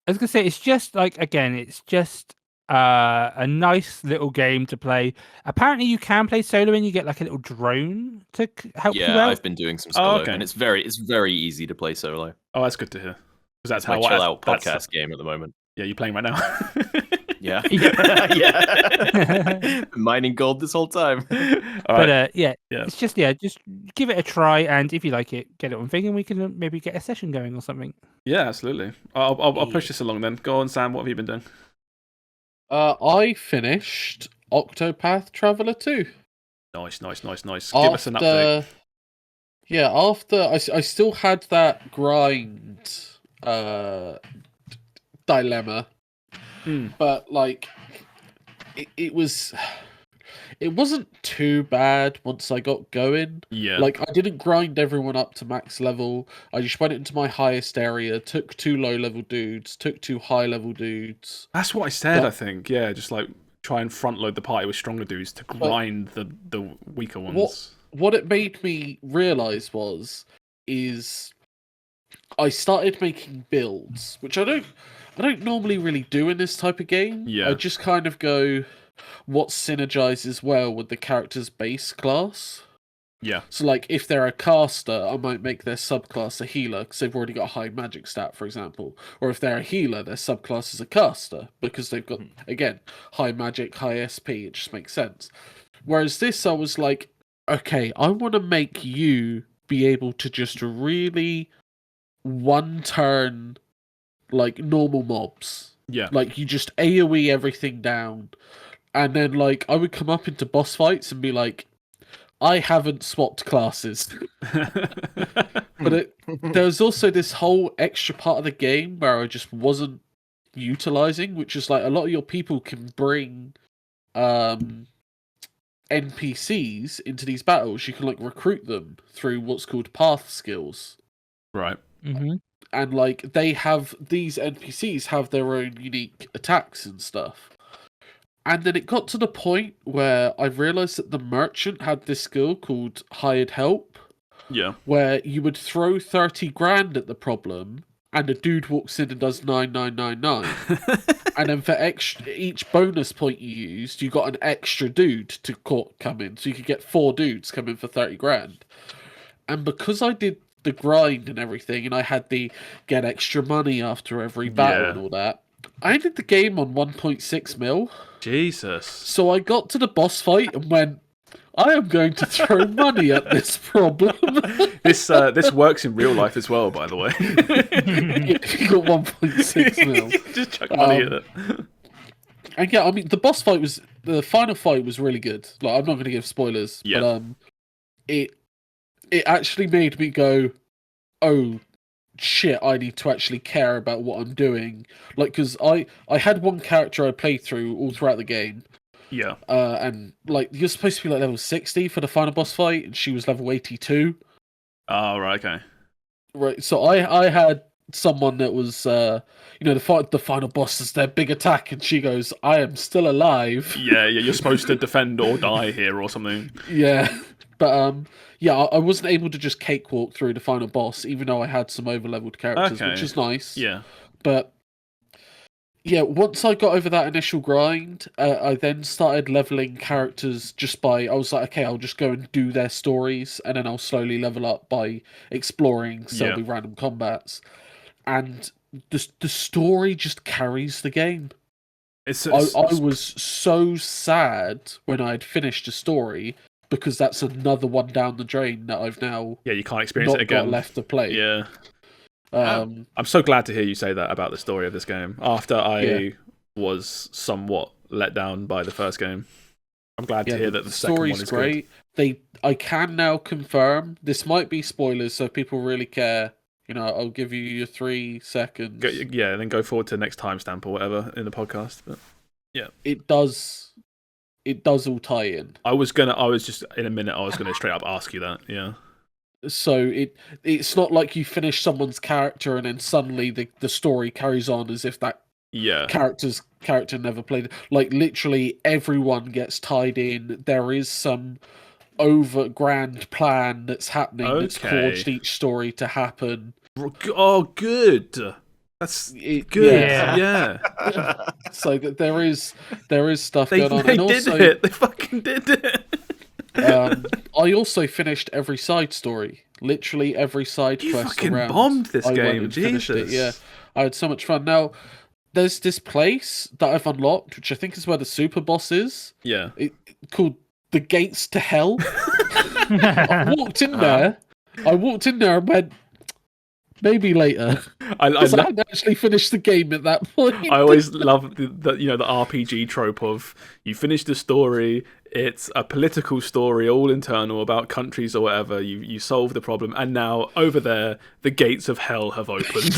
I was gonna say it's just like it's just a nice little game to play. Apparently, you can play solo, and you get like a little drone to help you out. Yeah, I've been doing some solo, and it's very easy to play solo. Oh, that's good to hear. Because that's my chill out podcast game at the moment. Yeah, you playing right now? Yeah. Mining gold this whole time. But it's just just give it a try, and if you like it, get it on thing, and we can maybe get a session going or something. Yeah, absolutely. I'll push this along then. Go on, Sam. What have you been doing? I finished Octopath Traveller 2. Nice. Give us an update. Yeah, after I still had that grind dilemma, but like it wasn't too bad once I got going. Yeah, like I didn't grind everyone up to max level. I just went into my highest area, took 2 low level dudes, took 2 high level dudes. That's what I said. I think just like try and front load the party with stronger dudes to grind the weaker ones. What it made me realize is I started making builds, which I don't normally really do in this type of game. Yeah. I just kind of go what synergizes well with the character's base class. Yeah. So like if they're a caster, I might make their subclass a healer because they've already got a high magic stat, for example. Or if they're a healer, their subclass is a caster because they've got again high magic, high SP. It just makes sense. Whereas this, I was like, okay, I want to make you be able to just really one turn like normal mobs. Yeah. Like you just AoE everything down. And then like I would come up into boss fights and be like, I haven't swapped classes. But there was also this whole extra part of the game where I just wasn't utilizing, which is like a lot of your people can bring NPCs into these battles. You can like recruit them through what's called path skills. Right. Mm-hmm. And like these NPCs have their own unique attacks and stuff. And then it got to the point where I realized that the merchant had this skill called hired help. Yeah. Where you would throw 30 grand at the problem, and a dude walks in and does 9999. And then for each bonus point you used, you got an extra dude to come in. So you could get 4 dudes come in for 30 grand. And because I did the grind and everything, and I had the get extra money after every battle and all that, I ended the game on 1.6 mil. Jesus. So I got to the boss fight and went, I am going to throw money at this problem. This works in real life as well, by the way. You got 1.6 mil. Just chuck money at it. And yeah, I mean, the final fight was really good. Like, I'm not going to give spoilers, but it actually made me go, oh shit, I need to actually care about what I'm doing. Like, because I had one character I played through all throughout the game. Yeah. And like, you're supposed to be like level 60 for the final boss fight, and she was level 82. Oh, right, okay. Right, so I had someone that was, the final boss is their big attack, and she goes, I am still alive. Yeah, you're supposed to defend or die here or something. Yeah, but I wasn't able to just cakewalk through the final boss, even though I had some over-leveled characters, which is nice. Yeah. But yeah, once I got over that initial grind, I then started leveling characters I was like, okay, I'll just go and do their stories, and then I'll slowly level up by exploring, so there'll be random combats. And the story just carries the game. I was so sad when I'd finished a story, because that's another one down the drain that I've now you can't experience it again. Got left to play. Yeah. I'm so glad to hear you say that about the story of this game. After I was somewhat let down by the first game, I'm glad to hear that the second one is great. I can now confirm, this might be spoilers, so if people really care, I'll give you your 3 seconds. Then go forward to the next timestamp or whatever in the podcast. But yeah, it does all tie in. I was just in a minute. I was gonna straight up ask you that. Yeah. So it's not like you finish someone's character and then suddenly the story carries on as if that character never played. Like, literally everyone gets tied in. There is some grand plan that's happening that's forged each story to happen. Oh, good. That's good. Yeah. So that there is stuff going on. They did it. They fucking did it. I also finished every side story. Literally every side quest around. You fucking bombed this game, Jesus. It, yeah. I had so much fun. Now, there's this place that I've unlocked, which I think is where the super boss is. Yeah. Called the Gates to Hell. I walked in there and went, maybe later. I hadn't actually finished the game at that point. I always love the RPG trope of you finish the story, it's a political story, all internal about countries or whatever. You solve the problem, and now over there, the gates of hell have opened.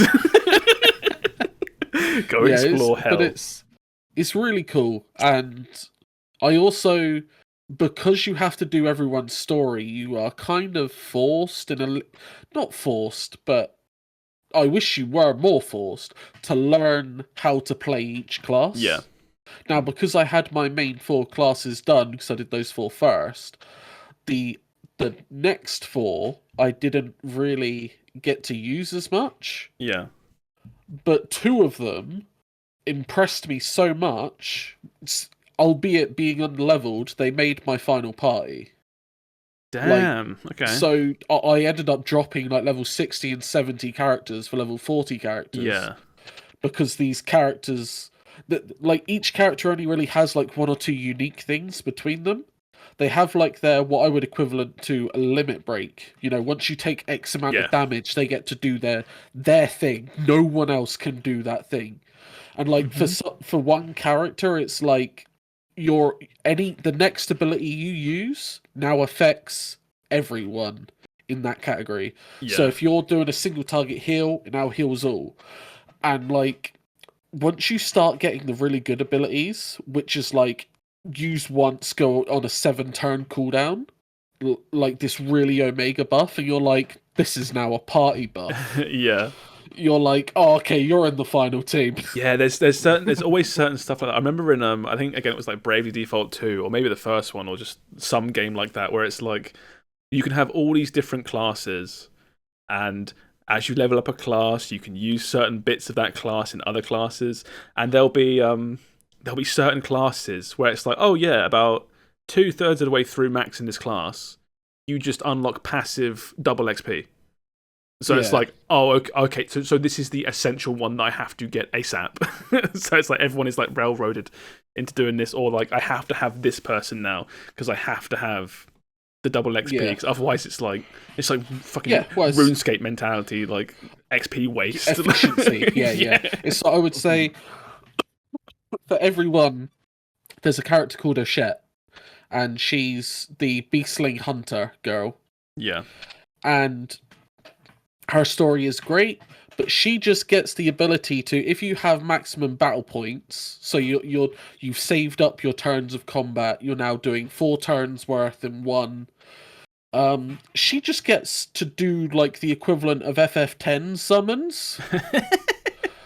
Go explore hell. But it's really cool, and I also, because you have to do everyone's story, you are kind of forced not forced, but I wish you were more forced to learn how to play each class. Yeah. Now, because I had my main 4 classes done, because I did those 4 first, the next 4 I didn't really get to use as much. Yeah. But 2 of them impressed me so much, albeit being unleveled, they made my final party. Damn. Okay. So I ended up dropping like level 60 and 70 characters for level 40 characters. Yeah. Because these characters, like, each character only really has like 1 or 2 unique things between them. They have like their, what I would equivalent to a limit break. Once you take X amount of damage, they get to do their thing. No one else can do that thing. And like for one character, it's like the next ability you use now affects everyone in that category. Yeah. So if you're doing a single target heal, it now heals all. And like, once you start getting the really good abilities, which is like use once, go on a 7-turn cooldown, like this really Omega buff, and you're like, this is now a party buff. Yeah. You're like, oh, okay, you're in the final team. Yeah, there's always certain stuff like that. I remember in I think again it was like Bravely Default 2, or maybe the first one, or just some game like that, where it's like you can have all these different classes, and as you level up a class, you can use certain bits of that class in other classes, and there'll be certain classes where it's like, oh yeah, about 2/3 of the way through maxing this class, you just unlock passive double XP. So it's like, oh, okay, so this is the essential one that I have to get ASAP. So it's like everyone is like railroaded into doing this, or like I have to have this person now because I have to have the double XP, because otherwise it's like fucking RuneScape mentality, like XP waste. Efficiency, yeah. It's, I would say, for everyone, there's a character called Ochette, and she's the beastling hunter girl. Yeah. And her story is great, but she just gets the ability to, if you have maximum battle points, so you've saved up your turns of combat, you're now doing 4 turns worth in one. She just gets to do like the equivalent of FF10 summons.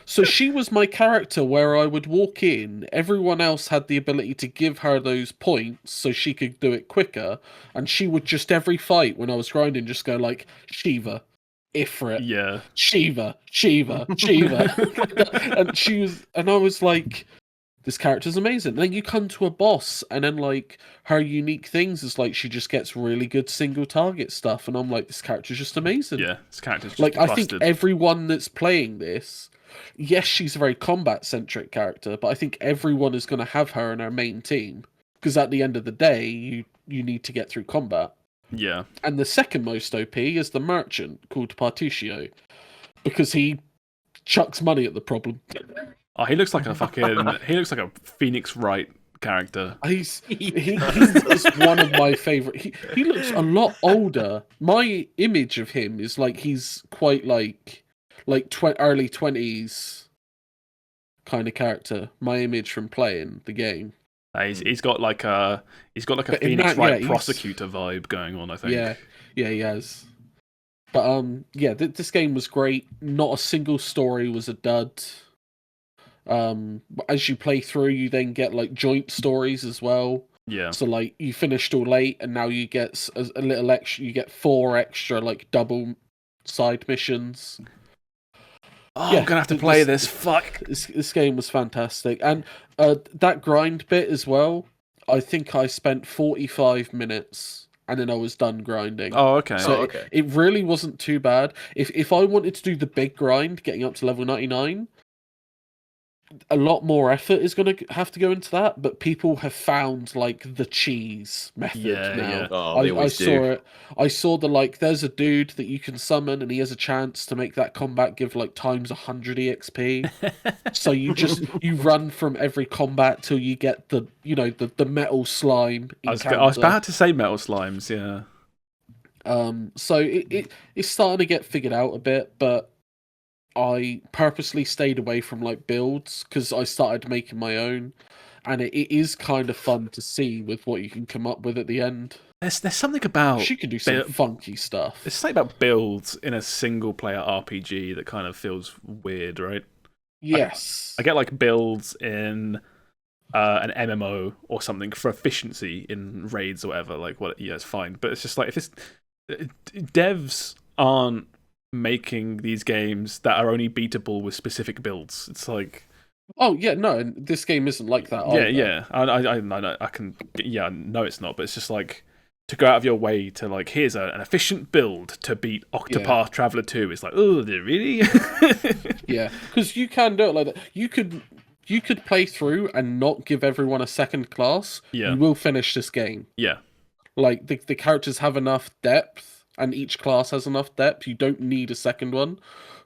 So she was my character where I would walk in, everyone else had the ability to give her those points so she could do it quicker, and she would just every fight when I was grinding just go like, Shiva, Ifrit, Yeah. Shiva, Shiva, Shiva. and I was like, this character's amazing. And then you come to a boss, and then like her unique things is like she just gets really good single target stuff, and I'm like, this character's just amazing. Yeah, this character's just like busted. I think everyone that's playing this, yes, she's a very combat centric character, but I think everyone is going to have her in our main team because at the end of the day, you need to get through combat. Yeah. And the second most OP is the merchant called Partitio, because he chucks money at the problem. Oh, he looks like a fucking. He looks like a Phoenix Wright character. He's one of my favorite. He looks a lot older. My image of him is like he's quite like early 20s kind of character. My image from playing the game. He's got like a Phoenix Wright prosecutor vibe going on, I think. Yeah, he has. But this game was great. Not a single story was a dud. As you play through, you then get like joint stories as well. Yeah. So like you finished all late, and now you get a little extra. You get 4 extra like double side missions. Oh, yeah, I'm gonna have to play this. Fuck. This game was fantastic, and that grind bit as well. I think I spent 45 minutes, and then I was done grinding. Oh, okay. So it really wasn't too bad. If I wanted to do the big grind, getting up to level 99. A lot more effort is going to have to go into that, but people have found like the cheese method now. Yeah. Oh, I saw it. I saw the like. There's a dude that you can summon, and he has a chance to make that combat give like times 100 EXP. So you run from every combat till you get the metal slime. I was about to say metal slimes. Yeah. So it's starting to get figured out a bit, but I purposely stayed away from like builds because I started making my own, and it is kind of fun to see with what you can come up with at the end. There's something about she can do some funky stuff. There's something about builds in a single player RPG that kind of feels weird, right? Yes, I get like builds in an MMO or something for efficiency in raids or whatever. Like, it's fine, but it's just like if devs aren't making these games that are only beatable with specific builds. It's like, oh yeah, no, and this game isn't like that. Yeah. I can. Yeah, no, it's not. But it's just like to go out of your way to like, here's an efficient build to beat Octopath Traveller 2. It's like, oh, really? Yeah, because you can do it like that. You could play through and not give everyone a second class. Yeah, you will finish this game. Yeah, like the characters have enough depth. And each class has enough depth. You don't need a second one.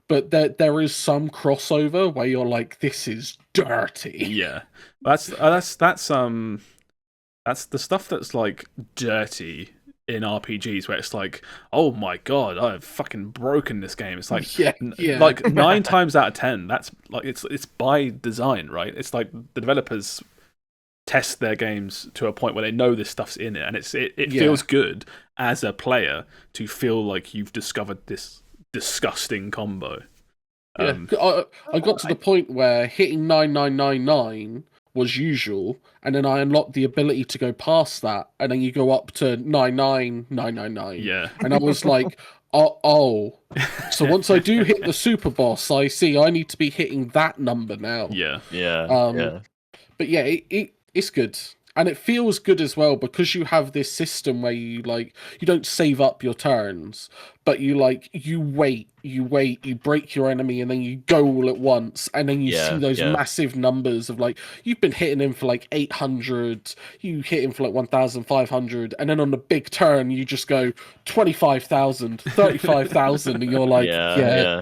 But there is some crossover where you're like, this is dirty. Yeah. That's the stuff that's like dirty in RPGs where it's like, oh my god, I've fucking broken this game. It's like like 9 times out of 10, that's like it's by design, right? It's like the developers test their games to a point where they know this stuff's in it, and it feels good as a player to feel like you've discovered this disgusting combo. I got to the point where hitting 9999 was usual, and then I unlocked the ability to go past that, and then you go up to 99999. Yeah, and I was like, oh. So once I do hit the super boss, I see I need to be hitting that number now. Yeah. But yeah, it's good. And it feels good as well because you have this system where you don't save up your turns, but you wait, you break your enemy, and then you go all at once, and then you see those massive numbers of like you've been hitting him for like 800, you hit him for like 1,500, and then on the big turn you just go 25,000, 35,000, and you're like,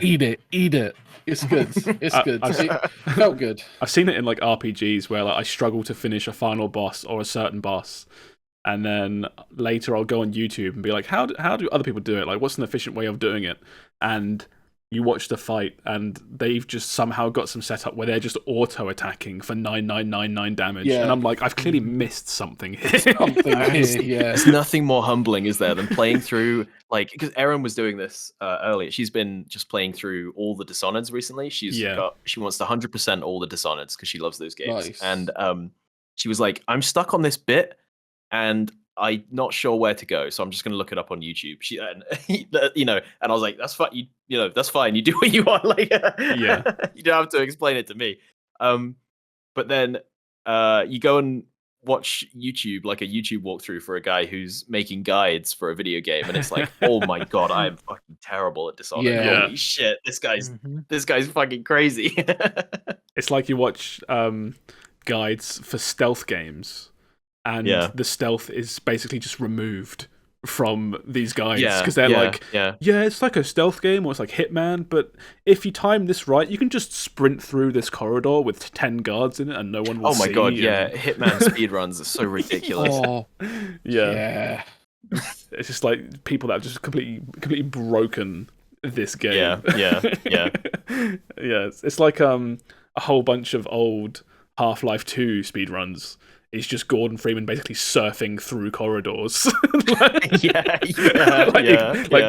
eat it. It's good. It's good. It felt good. I've seen it in like RPGs where like I struggle to finish a final boss or a certain boss. And then later I'll go on YouTube and be like, how do other people do it? Like, what's an efficient way of doing it? And you watch the fight, and they've just somehow got some setup where they're just auto-attacking for 9999 damage. Yeah. And I'm like, I've clearly missed something here. There's nothing more humbling, is there, than playing through, like, because Erin was doing this earlier. She's been just playing through all the Dishonoreds recently. She wants to 100% all the Dishonoreds because she loves those games. Nice. And she was like, I'm stuck on this bit, and I'm not sure where to go, so I'm just going to look it up on YouTube. And I was like, "That's fine. That's fine. You do what you want. Like, you don't have to explain it to me." But then you go and watch YouTube, like a YouTube walkthrough for a guy who's making guides for a video game, and it's like, "Oh my god, I am fucking terrible at Dishonored. Yeah. Holy shit, this guy's fucking crazy." It's like you watch guides for stealth games. And the stealth is basically just removed from these guys because they're it's like a stealth game or it's like Hitman, but if you time this right, you can just sprint through this corridor with 10 guards in it and no one will see. Oh my god, Hitman speedruns are so ridiculous. Yeah. It's just like people that have just completely broken this game. Yeah. It's like a whole bunch of old Half-Life 2 speedruns. It's just Gordon Freeman basically surfing through corridors,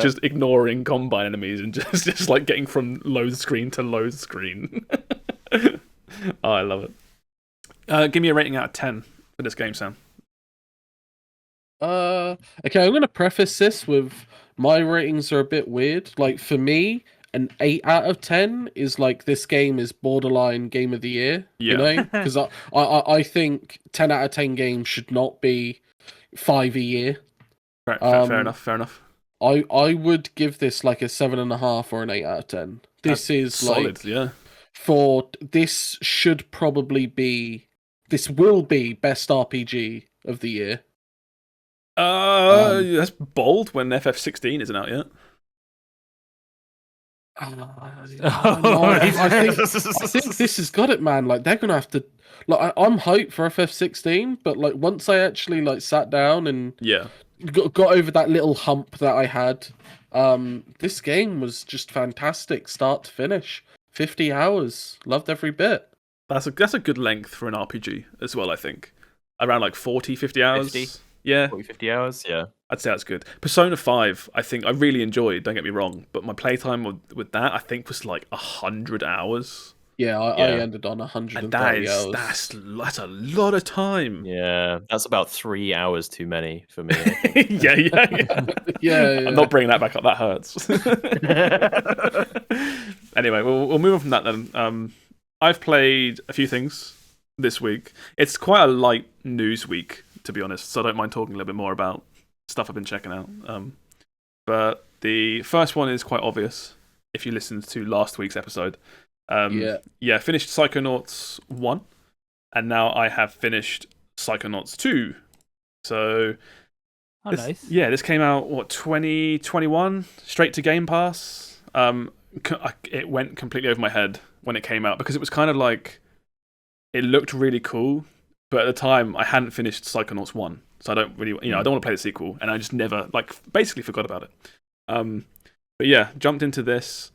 just ignoring combine enemies and just like getting from load screen to load screen. Oh, I love it. Give me a rating out of 10 for this game, Sam. Okay, I'm going to preface this with my ratings are a bit weird. Like for me, an 8 out of 10 is like this game is borderline game of the year. You know, because I think 10 out of 10 games should not be 5 a year. Right, fair enough. I would give this like a 7.5 or an 8 out of 10. This is solid, this should probably be. This will be best RPG of the year. That's bold when FF16 isn't out yet. I think this has got it, man. Like they're gonna have to. Like I'm hyped for FF16, but like once I actually like sat down and got over that little hump that I had, this game was just fantastic, start to finish. 50 hours, loved every bit. That's a good length for an RPG as well. I think around like 40, 50 hours. 50? Yeah, 40, 50 hours. Yeah. I'd say that's good. Persona 5, I think I really enjoyed, don't get me wrong, but my playtime with that, I think, was like 100 hours. Yeah, I ended on 130 hours. That's a lot of time. Yeah, that's about 3 hours too many for me, I think. Yeah. I'm not bringing that back up. That hurts. Anyway, we'll move on from that then. I've played a few things this week. It's quite a light news week, to be honest, so I don't mind talking a little bit more about stuff I've been checking out. But the first one is quite obvious if you listened to last week's episode. Finished Psychonauts 1, and now I have finished Psychonauts 2. So, nice. This came out, 2021? Straight to Game Pass. It went completely over my head when it came out, because it was kind of like, it looked really cool, but at the time, I hadn't finished Psychonauts 1. So I don't really, I don't want to play the sequel, and I just never, basically forgot about it. But yeah, jumped into this,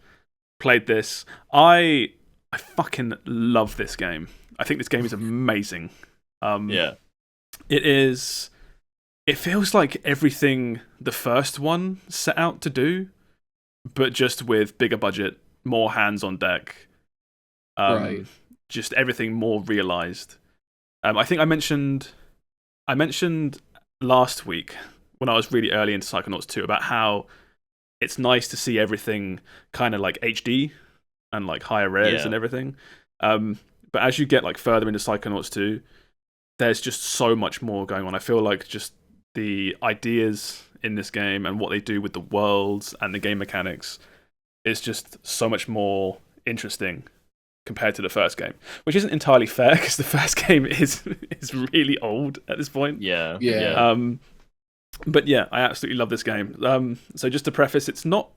played this. I fucking love this game. I think this game is amazing. It feels like everything the first one set out to do, but just with bigger budget, more hands on deck. Right. Just everything more realized. I think I mentioned last week when I was really early into Psychonauts 2 about how it's nice to see everything kind of like HD and like higher res and everything. But as you get like further into Psychonauts 2, there's just so much more going on. I feel like just the ideas in this game and what they do with the worlds and the game mechanics is just so much more interesting compared to the first game, which isn't entirely fair because the first game is really old at this point. Yeah. But yeah, I absolutely love this game. So just to preface, it's not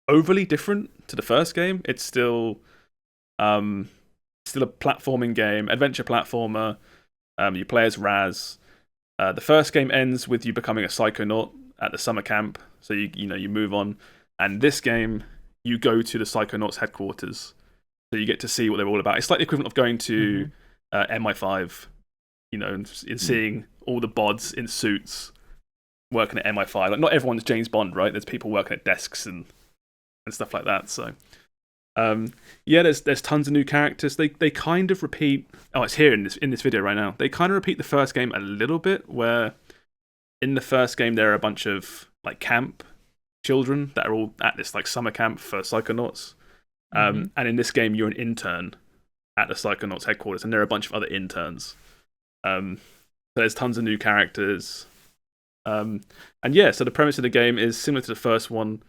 overly different to the first game. It's still a platforming game, adventure platformer. You play as Raz. The first game ends with you becoming a Psychonaut at the summer camp. So you move on, and this game you go to the Psychonauts headquarters. So you get to see what they're all about. It's like the equivalent of going to MI5, and seeing all the bods in suits working at MI5. Like, not everyone's James Bond, right? There's people working at desks and stuff like that. So, there's tons of new characters. They kind of repeat. Oh, it's here in this video right now. They kind of repeat the first game a little bit, where in the first game there are a bunch of like camp children that are all at this like summer camp for Psychonauts. And in this game, you're an intern at the Psychonauts headquarters, and there are a bunch of other interns. So there's tons of new characters. So the premise of the game is similar to the first one.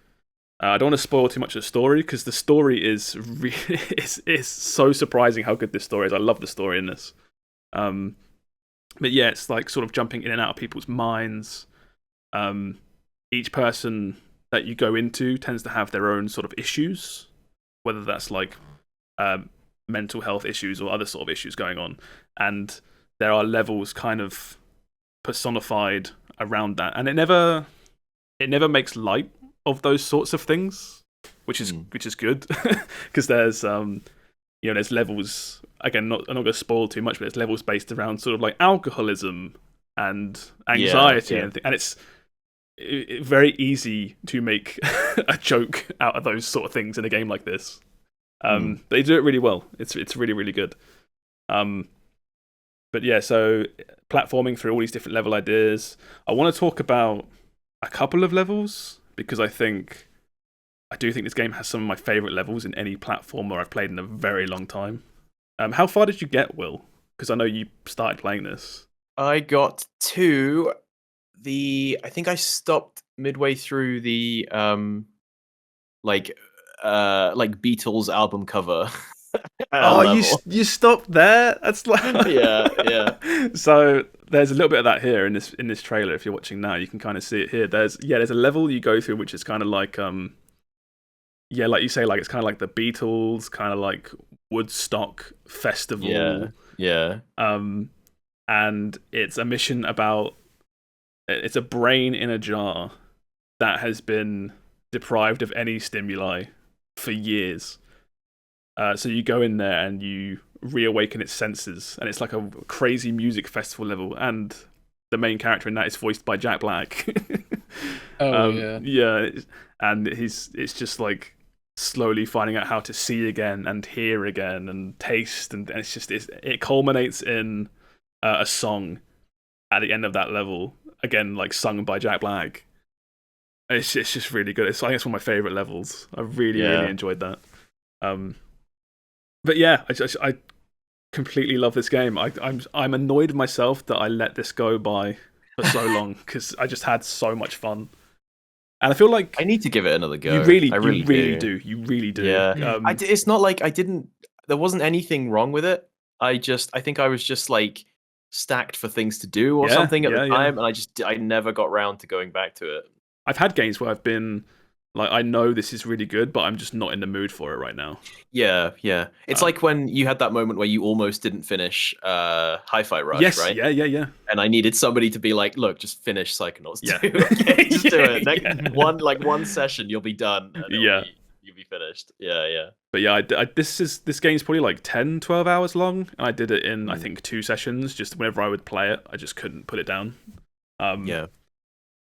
I don't want to spoil too much of the story, because the story is is so surprising how good this story is. I love the story in this. But yeah, it's like sort of jumping in and out of people's minds. Each person that you go into tends to have their own sort of issues, whether that's like mental health issues or other sort of issues going on. And there are levels kind of personified around that. And it never makes light of those sorts of things, which is good, because there's there's levels. Again, I'm not going to spoil too much, but there's levels based around sort of like alcoholism and anxiety and it's very easy to make a joke out of those sort of things in a game like this. They do it really well. It's really, really good. But yeah, so platforming through all these different level ideas. I want to talk about a couple of levels, because I do think this game has some of my favourite levels in any platformer I've played in a very long time. How far did you get, Will? Because I know you started playing this. I got to I think I stopped midway through the like Beatles album cover. You stopped there? That's like yeah. So there's a little bit of that here in this trailer. If you're watching now, you can kind of see it here. There's a level you go through which is kind of like like you say, like it's kind of like the Beatles, kind of like Woodstock festival. Yeah. And it's a mission about, it's a brain in a jar that has been deprived of any stimuli for years. So you go in there and you reawaken its senses, and it's like a crazy music festival level, and the main character in that is voiced by Jack Black. Yeah, and it's just like slowly finding out how to see again and hear again and taste, and it culminates in a song at the end of that level, again like sung by Jack Black. It's just really good. I think it's one of my favorite levels. I really enjoyed that. But yeah, I completely love this game. I'm annoyed with myself that I let this go by for so long, because I just had so much fun. And I feel like I need to give it another go. You really do. You really do. Yeah. It's not like there wasn't anything wrong with it. I think I was just like stacked for things to do or something at the time, and I never got round to going back to it. I've had games where I've been like, I know this is really good, but I'm just not in the mood for it right now. Yeah. It's like when you had that moment where you almost didn't finish Hi-Fi Rush, yes, right? Yeah. And I needed somebody to be like, look, just finish Psychonauts 2. Okay, just do it. One session, you'll be done. And you'll be finished. Yeah. But yeah, this game's probably like 10, 12 hours long, and I did it in I think 2 sessions. Just whenever I would play it, I just couldn't put it down.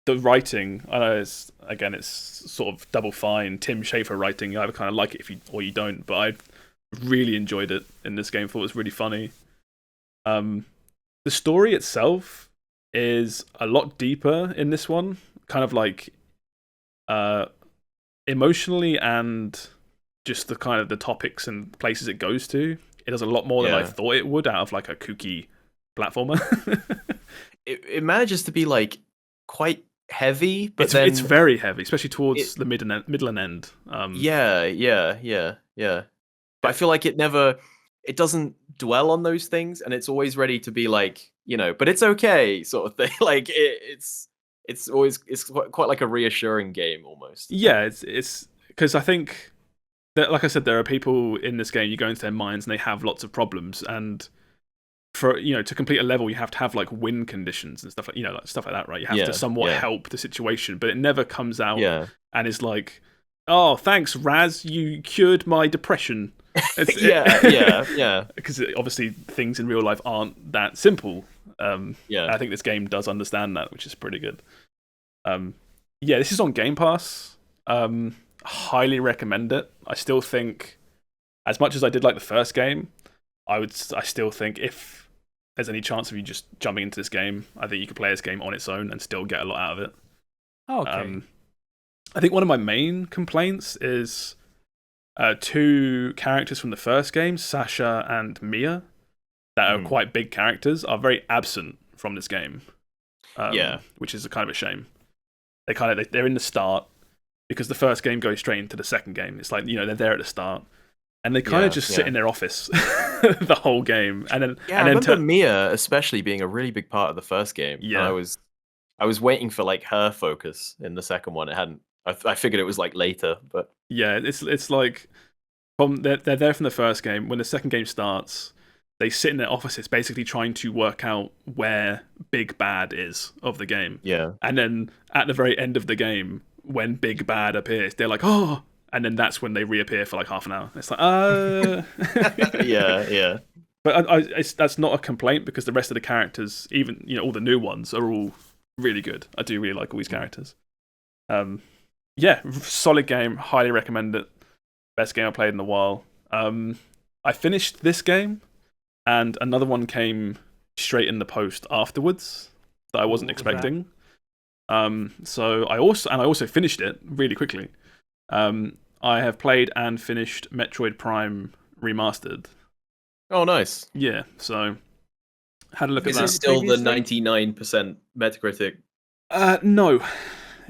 The writing, I know it's sort of Double Fine, Tim Schafer writing. You either kind of like it or you don't, but I really enjoyed it in this game. Thought it was really funny. The story itself is a lot deeper in this one, kind of like emotionally, and just the kind of the topics and places it goes to. It does a lot more than I thought it would out of like a kooky platformer. It manages to be like quite heavy, but then it's very heavy, especially towards the middle and end. Yeah. But I feel like it doesn't dwell on those things, and it's always ready to be like, but it's okay, sort of thing. Like it's quite like a reassuring game almost. Yeah, it's because I think that, like I said, there are people in this game. You go into their minds and they have lots of problems, and for to complete a level, you have to have like win conditions and stuff like like stuff like that, right? You have to somewhat help the situation, but it never comes out and is like, oh, thanks, Raz, you cured my depression. Yeah. Because obviously things in real life aren't that simple. I think this game does understand that, which is pretty good. This is on Game Pass. Highly recommend it. I still think, as much as I did like the first game, I still think if there's any chance of you just jumping into this game, I think you could play this game on its own and still get a lot out of it. Oh, okay. I think one of my main complaints is 2 characters from the first game, Sasha and Mia, that are quite big characters, are very absent from this game. Which is a kind of a shame. They're in the start, because the first game goes straight into the second game. It's like, they're there at the start, and they kind of just sit in their office the whole game. And then I remember Mia especially being a really big part of the first game. Yeah, and I was waiting for like her focus in the second one. It hadn't. I figured it was like later, but yeah, it's like they're there from the first game. When the second game starts, they sit in their offices basically trying to work out where Big Bad is of the game. Yeah. And then at the very end of the game, when Big Bad appears, they're like, oh, and then that's when they reappear for like half an hour. It's like, yeah. But that's not a complaint, because the rest of the characters, even all the new ones, are all really good. I do really like all these characters. Solid game. Highly recommend it. Best game I played in a while. I finished this game, and another one came straight in the post afterwards that I wasn't expecting. So I also finished it really quickly. I have played and finished Metroid Prime Remastered. Oh, nice. Yeah, so had a look at that. Is it still the 99% Metacritic? No,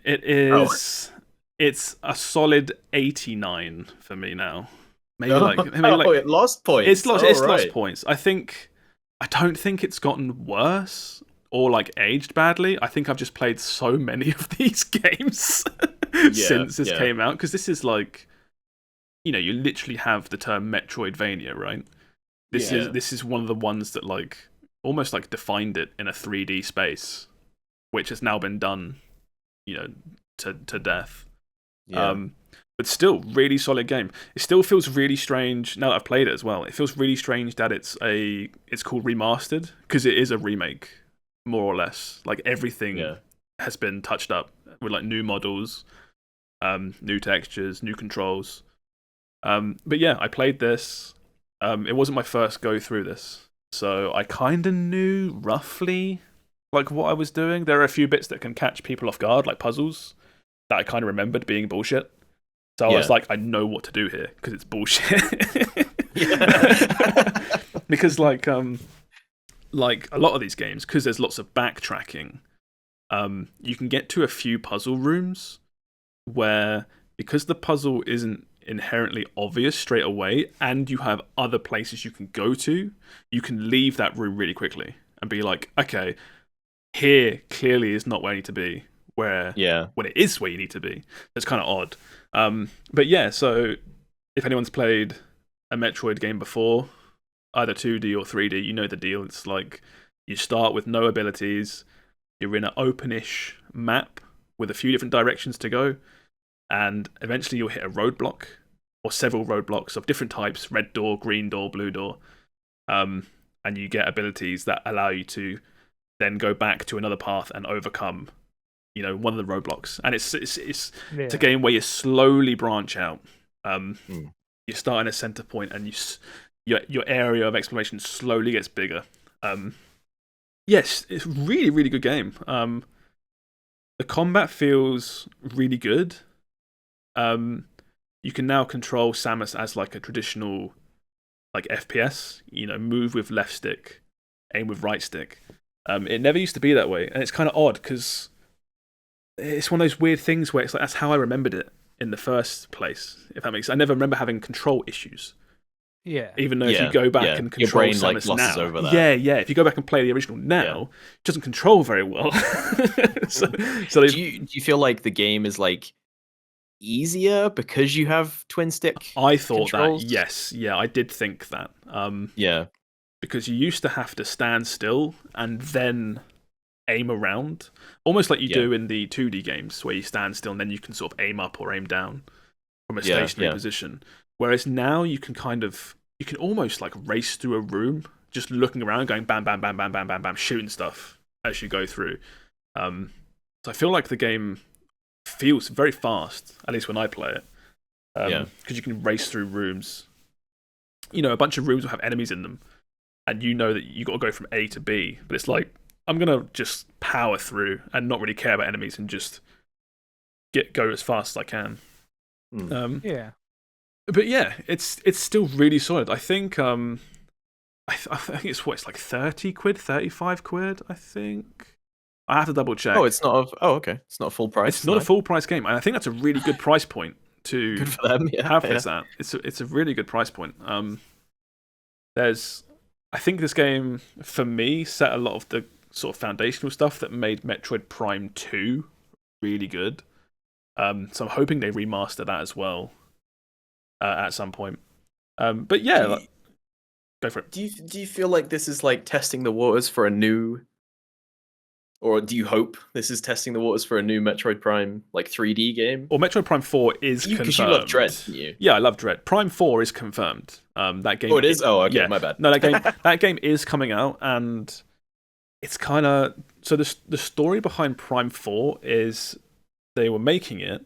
it is. Oh. It's a solid 89 for me now. Maybe it lost points. It's lost points. I don't think it's gotten worse or like aged badly. I think I've just played so many of these games since this came out, because this is like, you literally have the term Metroidvania, right? This is one of the ones that like almost like defined it in a 3D space, which has now been done, to death. But still, really solid game. It still feels really strange now that I've played it as well. It feels really strange that it's called Remastered, because it is a remake, more or less. Like everything has been touched up with like new models, new textures, new controls. But yeah, I played this. It wasn't my first go through this, so I kind of knew roughly like what I was doing. There are a few bits that can catch people off guard, like puzzles, that I kind of remembered being bullshit. So I was like, I know what to do here, because it's bullshit. Because like a lot of these games, because there's lots of backtracking, you can get to a few puzzle rooms where, because the puzzle isn't inherently obvious straight away, and you have other places you can go to, you can leave that room really quickly and be like, okay, here clearly is not where I need to be, when it is where you need to be. It's kind of odd. But yeah, so if anyone's played a Metroid game before, either 2D or 3D, you know the deal. It's like you start with no abilities, you're in an openish map with a few different directions to go, and eventually you'll hit a roadblock, or several roadblocks of different types: red door, green door, blue door, and you get abilities that allow you to then go back to another path and overcome one of the roadblocks. And it's a game where you slowly branch out. You start in a center point, and your area of exploration slowly gets bigger. Yes, it's a really, really good game. The combat feels really good. You can now control Samus as like a traditional like FPS, move with left stick, aim with right stick. It never used to be that way, and it's kind of odd, because it's one of those weird things where it's like that's how I remembered it in the first place. If that makes sense. I never remember having control issues. Yeah. Even though if you go back and control your brain Samus glosses now, over that. yeah. If you go back and play the original now, it doesn't control very well. so do you feel like the game is like easier because you have twin stick? I thought controls? that. Yes, yeah, I did think that. Yeah, because you used to have to stand still and then aim around, almost like you do in the 2D games, where you stand still and then you can sort of aim up or aim down from a stationary position. Whereas now you can almost like race through a room, just looking around, going bam, bam, bam, bam, bam, bam, bam, shooting stuff as you go through. So I feel like the game feels very fast, at least when I play it. Because you can race through rooms. You know, a bunch of rooms will have enemies in them, and you know that you got to go from A to B. But it's like, I'm gonna just power through and not really care about enemies and just go as fast as I can. But yeah, it's still really solid. I think I think it's like 30 quid, 35 quid, I think. I have to double check. Oh, it's not okay. It's not a full price. It's not a full price game. And I think that's a really good price point to good for them, have this at. It's a really good price point. I think this game, for me, set a lot of the sort of foundational stuff that made Metroid Prime 2 really good. So I'm hoping they remaster that as well at some point. But yeah, go for it. Do you feel like this is like testing the waters for a new, or do you hope this is testing the waters for a new Metroid Prime like 3D game? Well, Metroid Prime 4 is confirmed. Because you love Dread, didn't you? Yeah, I love Dread. Prime 4 is confirmed. That game. Oh, it is. Oh, okay, my bad. No, that game is coming out, and it's kind of so. The story behind Prime 4 is they were making it,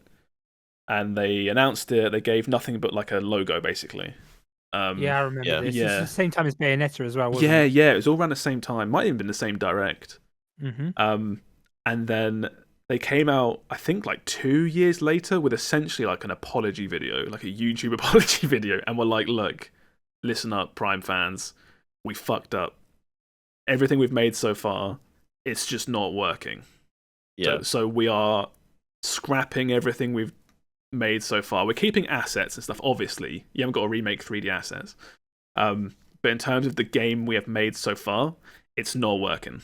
and they announced it. They gave nothing but like a logo, basically. I remember this. Yeah. It's the same time as Bayonetta as well, wasn't it? Yeah. It was all around the same time. Might even been the same direct. Mm-hmm. And then they came out, I think, like 2 years later with essentially like an apology video, like a YouTube apology video, and we're like, look, listen up, Prime fans, we fucked up. Everything we've made so far, it's just not working. Yeah. So we are scrapping everything we've made so far. We're keeping assets and stuff, obviously. You haven't got to remake 3D assets. But in terms of the game we have made so far, it's not working.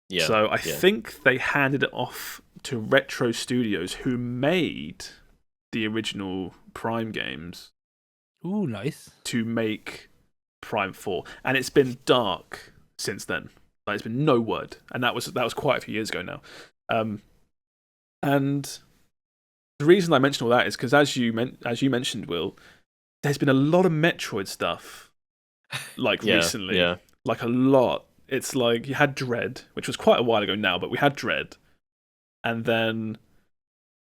Yeah. So I think they handed it off to Retro Studios, who made the original Prime games. Ooh, nice. To make Prime 4. And it's been dark since then. Like, it's been no word. And that was quite a few years ago now. And the reason I mention all that is because, as you mentioned, Will, there's been a lot of Metroid stuff, like recently. Yeah. Like a lot. It's like you had Dread, which was quite a while ago now, but we had Dread. And then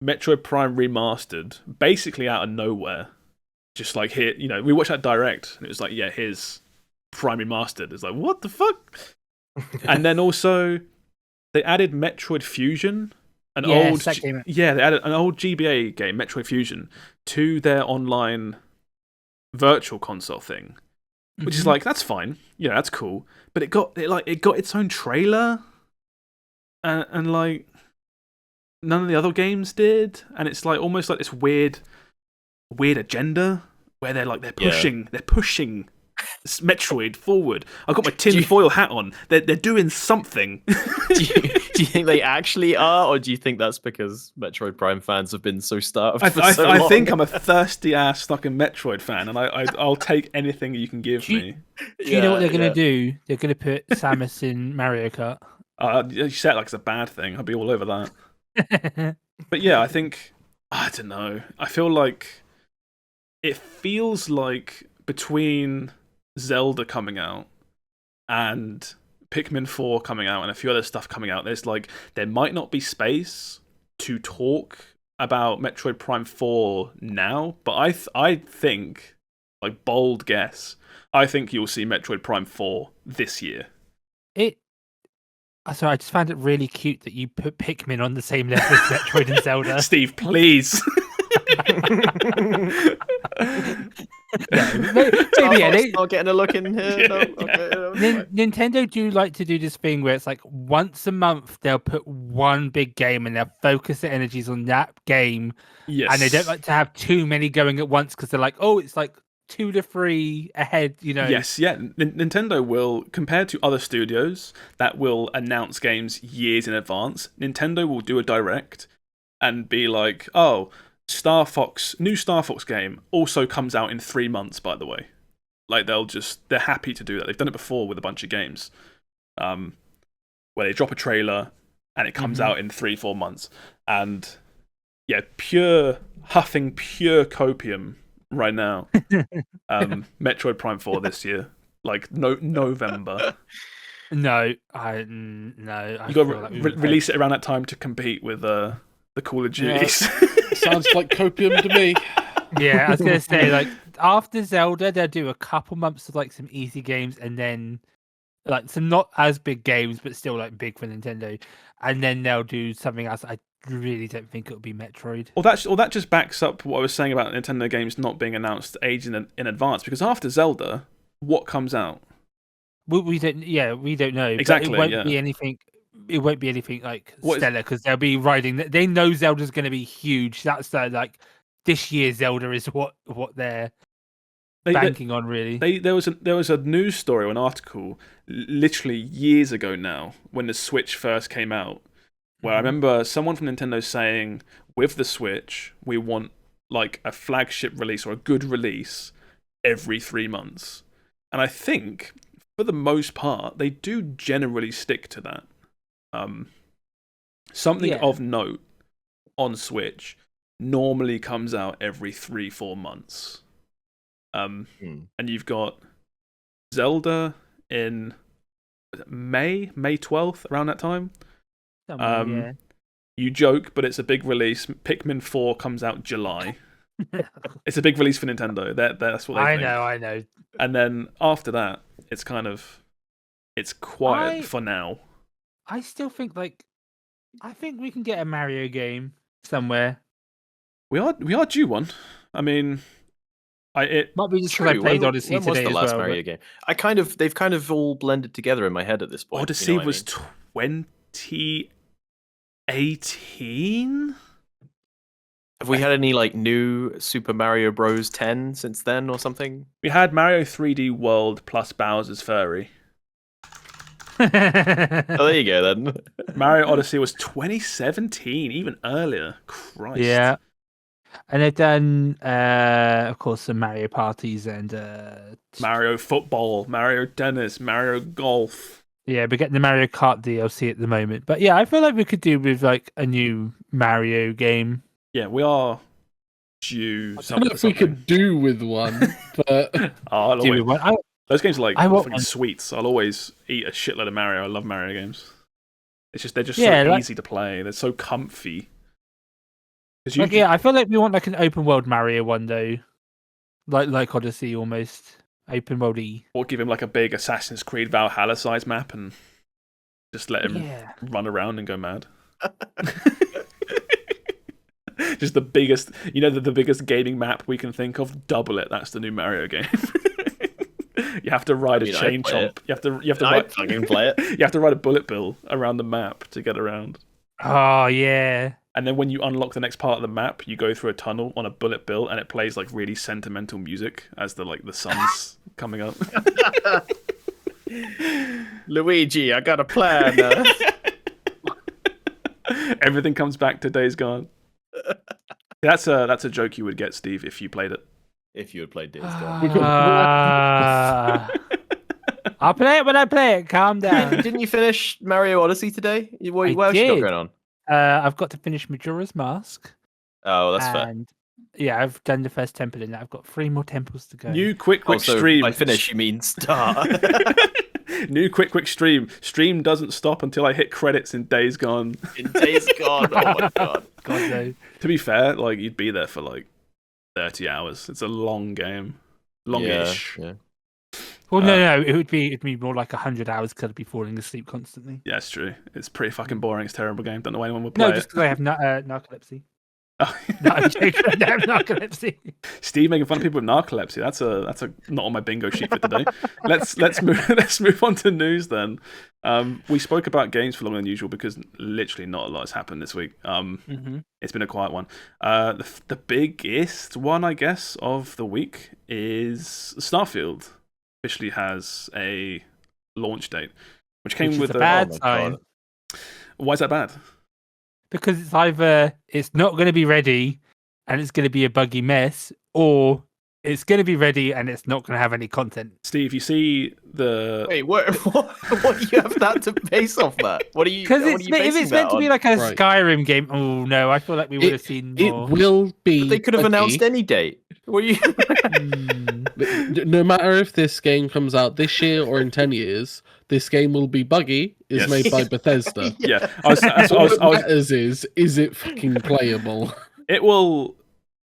Metroid Prime Remastered, basically out of nowhere. Just like here, you know, we watched that direct, and it was like, yeah, here's Prime Remastered. It's like, what the fuck? And then also, they added Metroid Fusion, they added an old GBA game, Metroid Fusion, to their online virtual console thing. Which is like, that's fine, yeah, that's cool, but it got its own trailer, and like none of the other games did, and it's like almost like this weird agenda where they're pushing Metroid forward. I've got my tinfoil hat on. They're doing something. Do you think they actually are, or do you think that's because Metroid Prime fans have been so starved for so long? I think I'm a thirsty ass fucking Metroid fan, and I'll take anything you can give me. Do you know what they're going to do? They're going to put Samus in Mario Kart. You say it like it's a bad thing. I'd be all over that. But yeah, I don't know. I feel like it feels like between Zelda coming out and Pikmin 4 coming out and a few other stuff coming out, there might not be space to talk about Metroid Prime 4 now, but I think, like, bold guess, I think you'll see Metroid Prime 4 this year. Sorry, I just found it really cute that you put Pikmin on the same level as Metroid and Zelda. Steve, please. Maybe not getting a look in here. No? Okay, Nintendo do like to do this thing where it's like once a month they'll put one big game and they'll focus their energies on that game. Yes. And they don't like to have too many going at once because they're like, oh, it's like 2 to 3 ahead, you know. Yes, yeah. Nintendo will, compared to other studios that will announce games years in advance, Nintendo will do a direct and be like, oh, new Star Fox game also comes out in 3 months, by the way. Like, they're happy to do that. They've done it before with a bunch of games, where they drop a trailer and it comes out in 3-4 months. And yeah, pure copium right now. Metroid Prime 4 this year, like November. No. You got to release it around that time to compete with the Call of Duties. Sounds like copium to me. Yeah, I was gonna say, like, after Zelda, they'll do a couple months of like some easy games, and then like some not as big games, but still like big for Nintendo, and then they'll do something else. I really don't think it'll be Metroid. Well, that just backs up what I was saying about Nintendo games not being announced ages in advance. Because after Zelda, what comes out? We don't. Yeah, we don't know. Exactly. But it won't be anything. It won't be anything like stellar because they'll be riding. They know Zelda's going to be huge. That's like this year. Zelda is what they're banking on, really. There was a news story or an article literally years ago now when the Switch first came out, where I remember someone from Nintendo saying, with the Switch, we want like a flagship release or a good release every 3 months. And I think, for the most part, they do generally stick to that. Something of note on Switch normally comes out every 3-4 months. And you've got Zelda in May 12th, around that time. You joke, but it's a big release. Pikmin 4 comes out July. It's a big release for Nintendo. That's what they think. I know. And then after that, it's quiet for now. I still think I think we can get a Mario game somewhere. We are due one. I mean, it might be just because I played Odyssey when today. Was the last Mario game? They've kind of all blended together in my head at this point. Odyssey you know was 2018. Have we had any like new Super Mario Bros. 10 since then or something? We had Mario 3D World plus Bowser's Fury. Oh, there you go then. Mario Odyssey was 2017, even earlier. Christ. Yeah. And they've done, of course, some Mario parties and Mario Football, Mario Tennis, Mario Golf. Yeah, we're getting the Mario Kart DLC at the moment. But yeah, I feel like we could do with like a new Mario game. Yeah, we are due. I don't know if we could do with one, but those games are like fucking sweets. I'll always eat a shitload of Mario. I love Mario games. They're just so easy to play. They're so comfy. I feel like we want like an open world Mario one though, like Odyssey almost open world-y. Or give him like a big Assassin's Creed Valhalla size map and just let him run around and go mad. Just the biggest, the biggest gaming map we can think of. Double it. That's the new Mario game. You have to ride a chain chomp. You have to fucking play it. You have to ride a bullet bill around the map to get around. Oh yeah. And then when you unlock the next part of the map, you go through a tunnel on a bullet bill, and it plays like really sentimental music as the sun's coming up. Luigi, I got a plan. Everything comes back to Days Gone. That's a joke you would get, Steve, if you played it. If you had played Days Gone. I'll play it when I play it. Calm down. Didn't you finish Mario Odyssey today? What else you got going on? I've got to finish Majora's Mask. Oh, that's fair. Yeah, I've done the first temple in that. I've got 3 more temples to go. New Quikwix stream. By finish, you mean start. New Quikwix stream. Stream doesn't stop until I hit credits in Days Gone. In Days Gone. Oh my god. God no. To be fair, you'd be there for 30 hours. It's a long game. Longish. Yeah. Well, no, it'd be more like 100 hours because I'd be falling asleep constantly. Yeah, it's true. It's pretty fucking boring. It's a terrible game. Don't know why anyone would play it. No, just because I have narcolepsy. No, I'm joking. I have narcolepsy. Steve making fun of people with narcolepsy. That's a not on my bingo sheet for today. Let's move on to news then. We spoke about games for longer than usual because literally not a lot has happened this week. It's been a quiet one. The biggest one, I guess, of the week is Starfield. Officially has a launch date, which came with a bad sign. Why is that bad? Because it's either it's not going to be ready and it's going to be a buggy mess, or it's going to be ready and it's not going to have any content. Steve, you see the... Wait, what do you have that to base off that? What are you? Because if it's meant to be like a Skyrim game, oh no, I feel like we would have seen more. It will be. But they could have announced any date. What are you? No matter if this game comes out this year or in 10 years, this game will be buggy. It's made by Bethesda. Yeah. What matters is it fucking playable? It'll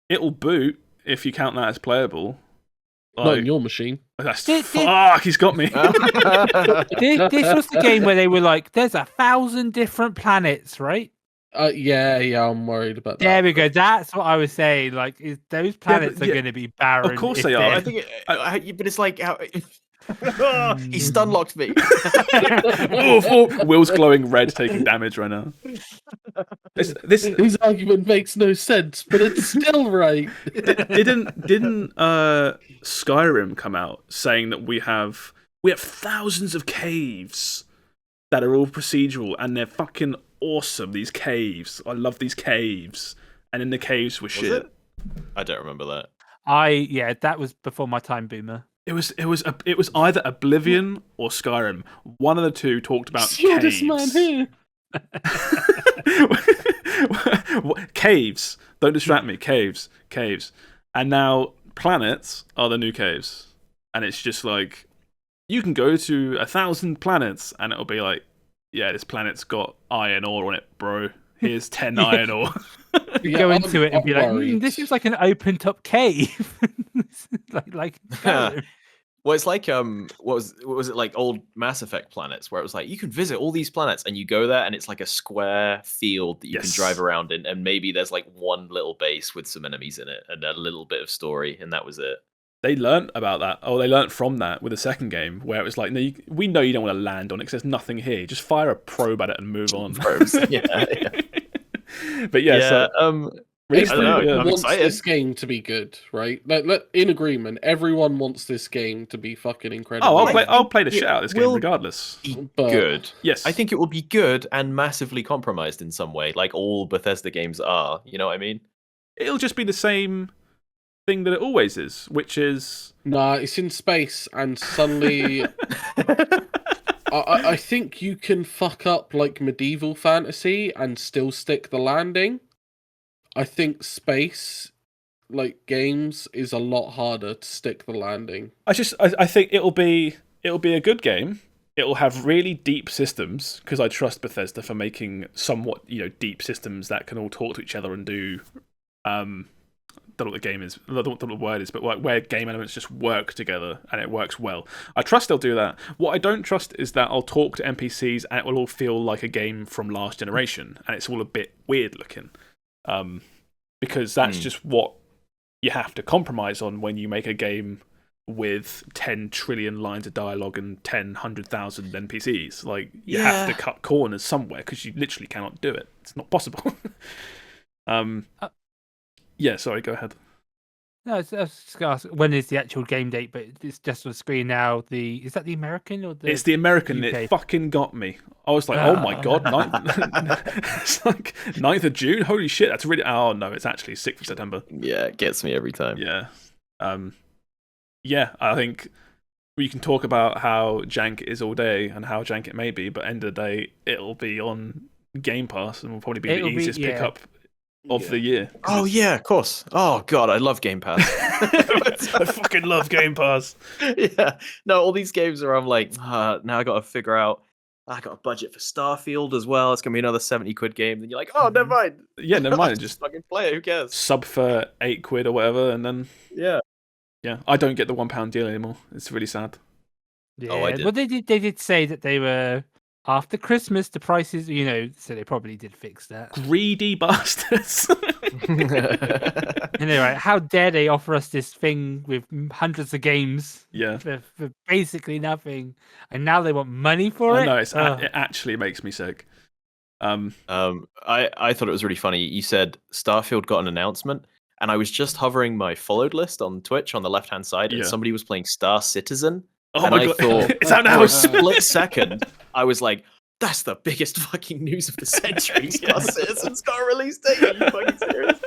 boot if you count that as playable. Not in your machine. Fuck, he's got me. This was the game where they were like, there's 1,000 different planets, right? Yeah, I'm worried about that. There we go. That's what I was saying. Like, those planets are going to be barren. Of course they are. I think, but it's like how. He stun locked me. Will's glowing red, taking damage right now. His argument makes no sense, but it's still right. Didn't Skyrim come out saying that we have thousands of caves that are all procedural and they're fucking awesome? These caves, I love these caves, and in the caves were shit. It? I don't remember that. That was before my time, Boomer. It was either Oblivion or Skyrim. One of the two talked about caves. This man here. Caves. Don't distract me. Caves. And now planets are the new caves. And it's just like, you can go to 1,000 planets and it'll be like, yeah, this planet's got iron ore on it, bro. Here's 10 iron ore. You go into it and be like, this is like an open top cave. like Well, it's like what was it, like old Mass Effect planets, where it was like you can visit all these planets and you go there and it's like a square field that you can drive around in, and maybe there's like one little base with some enemies in it and a little bit of story, and that was it. They learnt about that. Oh, they learnt from that with the second game, where it was like, no, we know you don't want to land on it because there's nothing here. Just fire a probe at it and move on. Probes. Yeah. But I don't know. Everyone wants excited. this game to be good, right? In agreement, everyone wants this game to be fucking incredible. Oh, I'll play the shit out of this game regardless. Good. Yes. I think it will be good and massively compromised in some way, like all Bethesda games are. You know what I mean? It'll just be the same thing that it always is, which is... Nah, it's in space, and suddenly... I think you can fuck up like medieval fantasy and still stick the landing. I think space, like games, is a lot harder to stick the landing. I think it'll be a good game. It'll have really deep systems because I trust Bethesda for making somewhat deep systems that can all talk to each other and do don't know what the game is, I don't know what the word is, but like where game elements just work together and it works well. I trust they'll do that. What I don't trust is that I'll talk to NPCs and it will all feel like a game from last generation and it's all a bit weird looking. Because that's just what you have to compromise on when you make a game with 10 trillion lines of dialogue and 100,000 NPCs. Like, you have to cut corners somewhere because you literally cannot do it. It's not possible. Sorry, go ahead. No, I was just gonna ask, when is the actual game date? But it's just on screen now. Is that the American or the? It's the American. UK? It fucking got me. I was like, oh my god, 9th, it's like 9th of June. Holy shit, that's really. Oh no, it's actually 6th of September. Yeah, it gets me every time. Yeah, I think we can talk about how jank it is all day and how jank it may be, but end of the day, it'll be on Game Pass and will probably be the easiest pickup of the year. Oh yeah, of course. Oh god, I love Game Pass. I fucking love Game Pass. Yeah. No, all these games are. I'm like, now I got to figure out. I got a budget for Starfield as well. It's gonna be another 70 quid game. And you're like, oh, never mind. Yeah, never mind. Just fucking play it. Who cares? Sub for £8 or whatever, and then yeah. I don't get the £1 deal anymore. It's really sad. Yeah. Oh, I did. Well, they did say that they were after Christmas, the prices, so they probably did fix that. Greedy bastards. Anyway, how dare they offer us this thing with hundreds of games for basically nothing, and now they want money for it? No, it actually makes me sick. I thought it was really funny. You said Starfield got an announcement, and I was just hovering my followed list on Twitch on the left-hand side, and somebody was playing Star Citizen. Oh and my I God. thought, It's out now. for a split second, I was like, that's the biggest fucking news of the century. Star Citizen's got a release date. Are you fucking serious?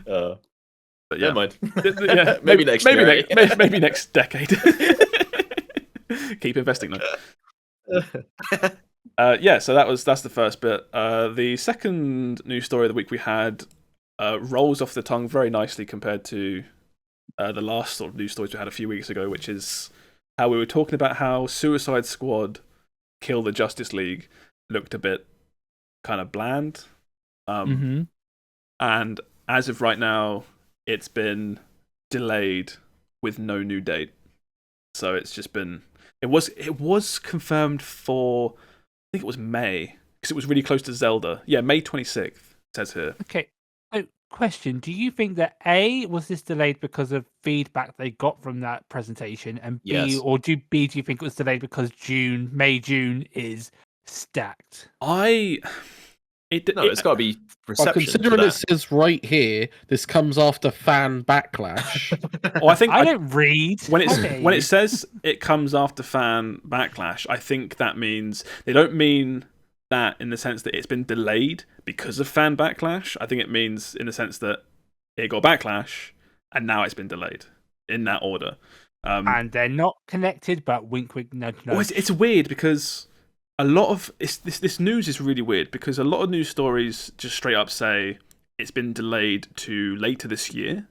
But never mind. maybe next maybe year. maybe next decade. Keep investing though. So that's the first bit. The second news story of the week we had rolls off the tongue very nicely compared to the last sort of news stories we had a few weeks ago, which is how we were talking about how Suicide Squad Kill the Justice League looked a bit kind of bland. And as of right now, it's been delayed with no new date. So it's just been... It was confirmed for... I think it was May, because it was really close to Zelda. Yeah, May 26th, it says here. Okay. So, question. Do you think that A, was this delayed because of feedback they got from that presentation? And B, Yes. or do you think it was delayed because May, June is stacked? It's got to be reception. Considering it says right here, this comes after fan backlash. I don't read. When it says it comes after fan backlash, I think that means they don't mean that in the sense that it's been delayed because of fan backlash. I think it means in the sense that it got backlash and now it's been delayed in that order. And they're not connected, but wink, wink, nudge, nudge. Well, it's weird because a lot of this news is really weird because a lot of news stories just straight up say it's been delayed to later this year,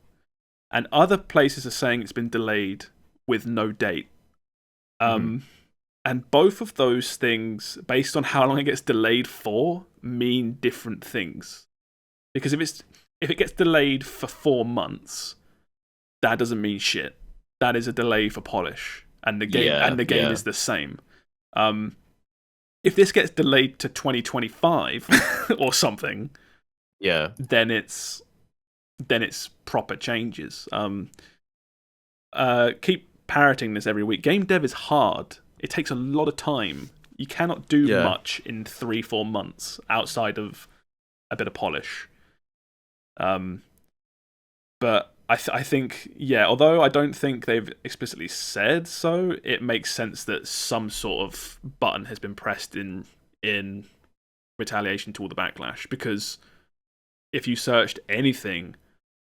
and other places are saying it's been delayed with no date. And both of those things, based on how long it gets delayed for, mean different things. Because if it gets delayed for 4 months, that doesn't mean shit. That is a delay for polish, and the game is the same. If this gets delayed to 2025 or something, then it's proper changes. Keep parroting this every week. Game dev is hard. It takes a lot of time. You cannot do much in 3-4 months outside of a bit of polish. But I think, although I don't think they've explicitly said so, it makes sense that some sort of button has been pressed in retaliation to all the backlash. Because if you searched anything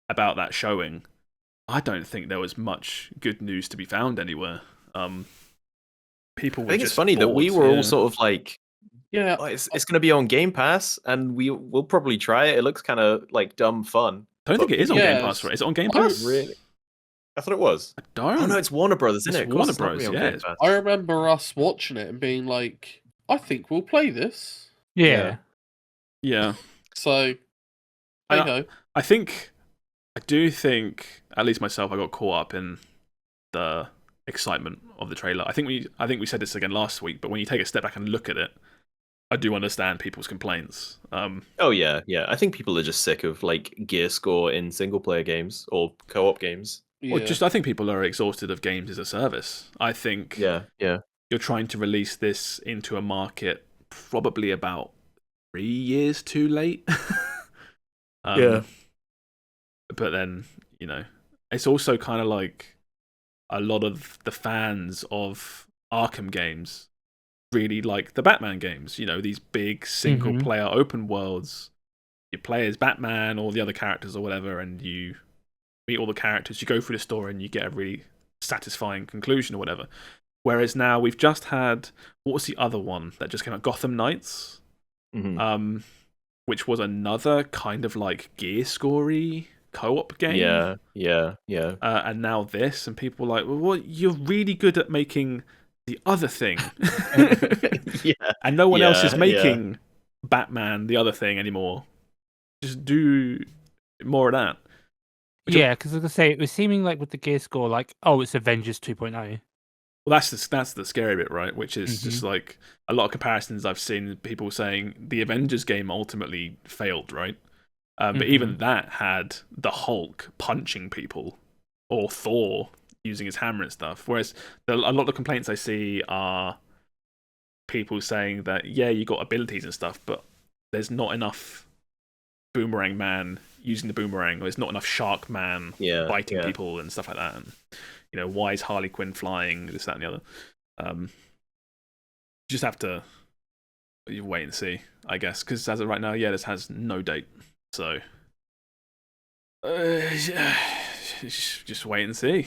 about that showing, I don't think there was much good news to be found anywhere. People were it's funny that we were all sort of like, it's going to be on Game Pass, and we'll probably try it. It looks kind of like dumb fun. I don't think it is on Game Pass, right? Is it on Game Pass? Really? I thought it was. I don't. Oh no, it's Warner Brothers, isn't it? Warner Bros. Yeah. I remember us watching it and being like, "I think we'll play this." Yeah. So, I do think, at least myself, I got caught up in the excitement of the trailer. I think we said this again last week, but when you take a step back and look at it, I do understand people's complaints. I think people are just sick of like gear score in single player games or co-op games. Or I think people are exhausted of games as a service. I think you're trying to release this into a market probably about 3 years too late. But then, it's also kind of like a lot of the fans of Arkham games really like the Batman games, these big single player open worlds. You play as Batman or the other characters or whatever, and you meet all the characters, you go through the story and you get a really satisfying conclusion or whatever. Whereas now we've just had, what was the other one that just came out? Gotham Knights, which was another kind of like gear scory co-op game. And now this, and people are like, well, you're really good at making the other thing. And no one else is making Batman the other thing anymore. Just do more of that. Because I was going to say, it was seeming like with the gear score, like, it's Avengers 2.0. Well, that's the scary bit, right? Which is just Mm-hmm. like a lot of comparisons I've seen people saying the Avengers game ultimately failed, right? But even that had the Hulk punching people or Thor using his hammer and stuff. Whereas a lot of the complaints I see are people saying that, yeah, you got abilities and stuff, but there's not enough Boomerang Man using the boomerang, or there's not enough Shark Man biting people and stuff like that. And, you know, why is Harley Quinn flying, this, that, and the other. You just have to wait and see, I guess, because as of right now, yeah, this has no date. So, just wait and see.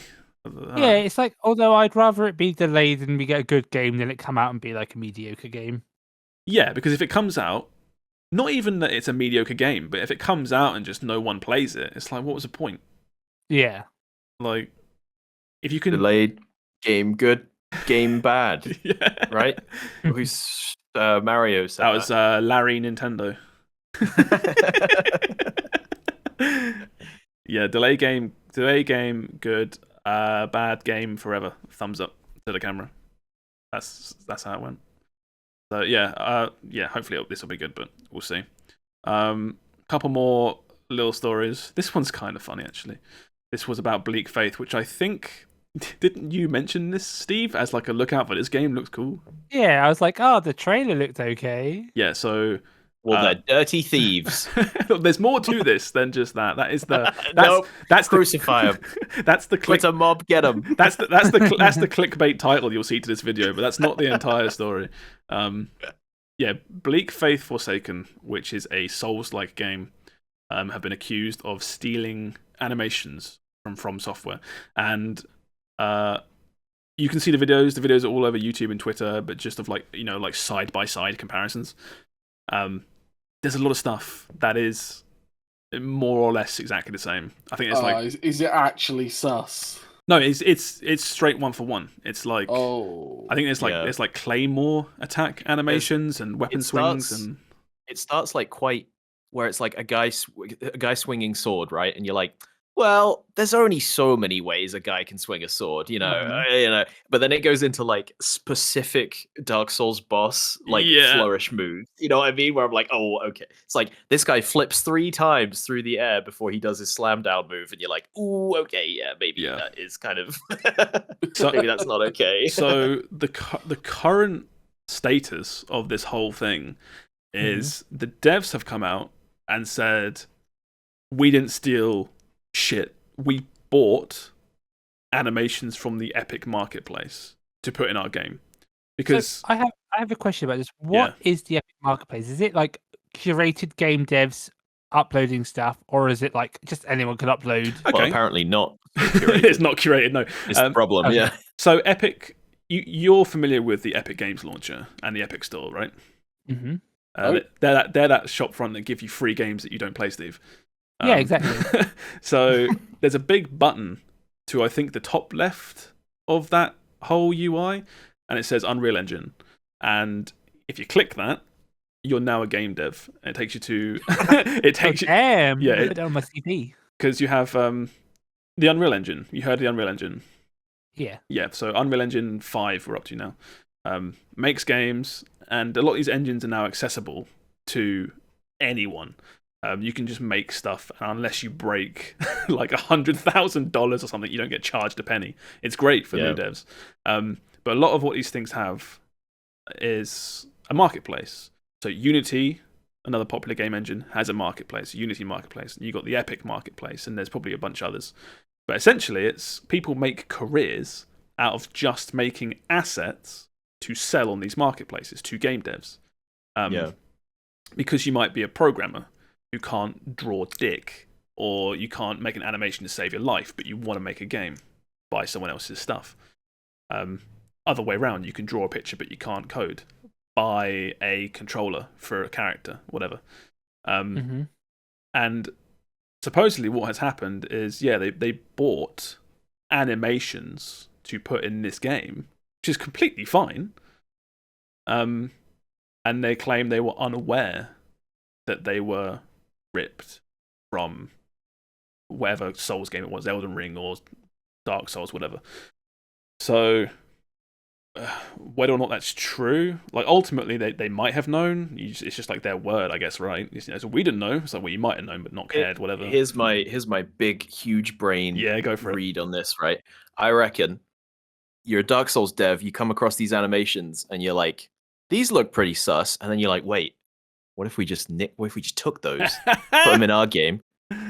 Yeah, it's like, although I'd rather it be delayed and we get a good game than it come out and be like a mediocre game. Yeah, because if it comes out, not even that it's a mediocre game, but if it comes out and just no one plays it, it's like, what was the point? Yeah. Like, if you can... Delayed, game good, game bad. Yeah. Right? Who's Mario said that? Was Larry Nintendo. Yeah, delay game, good. Bad game forever. Thumbs up to the camera. That's how it went. So yeah, hopefully this will be good, but we'll see. Couple more little stories. This one's kind of funny, actually. This was about Bleak Faith, which I think... Didn't you mention this, Steve, as like a lookout for this game? Looks cool. Yeah, I was like, oh, the trailer looked okay. Yeah, so... Well, they're dirty thieves. There's more to this than just that. That is the... That's crucify them. That's the Twitter mob, get them. That's the clickbait title you'll see to this video, but that's not the entire story. Yeah, Bleak Faith Forsaken, which is a Souls-like game, have been accused of stealing animations from Software, and you can see the videos. The videos are all over YouTube and Twitter, but just of like side by side comparisons. There's a lot of stuff that is more or less exactly the same. I think it's is it actually sus? No, it's straight one for one. It's like I think there's like claymore attack animations and weapon swings, and it starts like quite where it's like a guy swinging sword, right? And you're like, well, there's only so many ways a guy can swing a sword, you know. But then it goes into like specific Dark Souls boss flourish moves. You know what I mean? Where I'm like, oh, okay. It's like this guy flips 3 times through the air before he does his slam down move, and you're like, ooh, okay, maybe that is kind of maybe that's not okay. So the current status of this whole thing is the devs have come out and said, we didn't steal shit. We bought animations from the Epic Marketplace to put in our game. Because so I have a question about this. What is the Epic Marketplace? Is it like curated game devs uploading stuff, or is it like just anyone can upload? Okay. Well, apparently not. It's not curated. No, it's the problem. Okay. Yeah. So Epic, you're familiar with the Epic Games Launcher and the Epic Store, right? Mm-hmm. They're that shop front that give you free games that you don't play, Steve. Yeah, exactly. So there's a big button to, I think, the top left of that whole UI, and it says Unreal Engine. And if you click that, you're now a game dev. And it takes you to... Damn! Yeah, it on my CV. Because you have the Unreal Engine. You heard of the Unreal Engine? Yeah. Yeah, so Unreal Engine 5 we're up to now. Makes games, and a lot of these engines are now accessible to anyone. You can just make stuff, and unless you break like $100,000 or something, you don't get charged a penny. It's great for new devs. But a lot of what these things have is a marketplace. So Unity, another popular game engine, has a marketplace, Unity Marketplace. You've got the Epic Marketplace, and there's probably a bunch of others. But essentially, it's people make careers out of just making assets to sell on these marketplaces to game devs. Because you might be a programmer who can't draw dick, or you can't make an animation to save your life, but you want to make a game, buy someone else's stuff. Other way around, you can draw a picture, but you can't code. Buy a controller for a character, whatever. And supposedly what has happened is, they bought animations to put in this game, which is completely fine. And they claim they were unaware that they were ripped from whatever Souls game it was, Elden Ring or Dark Souls, whatever. So whether or not that's true, like ultimately they might have known. It's just like their word, I guess, right? So we didn't know. It's like, well, you might have known but not cared, whatever. Here's my big huge brain go for read on this, right? I reckon you're a Dark Souls dev, you come across these animations and you're like, these look pretty sus, and then you're like, wait, what if we just took those, put them in our game?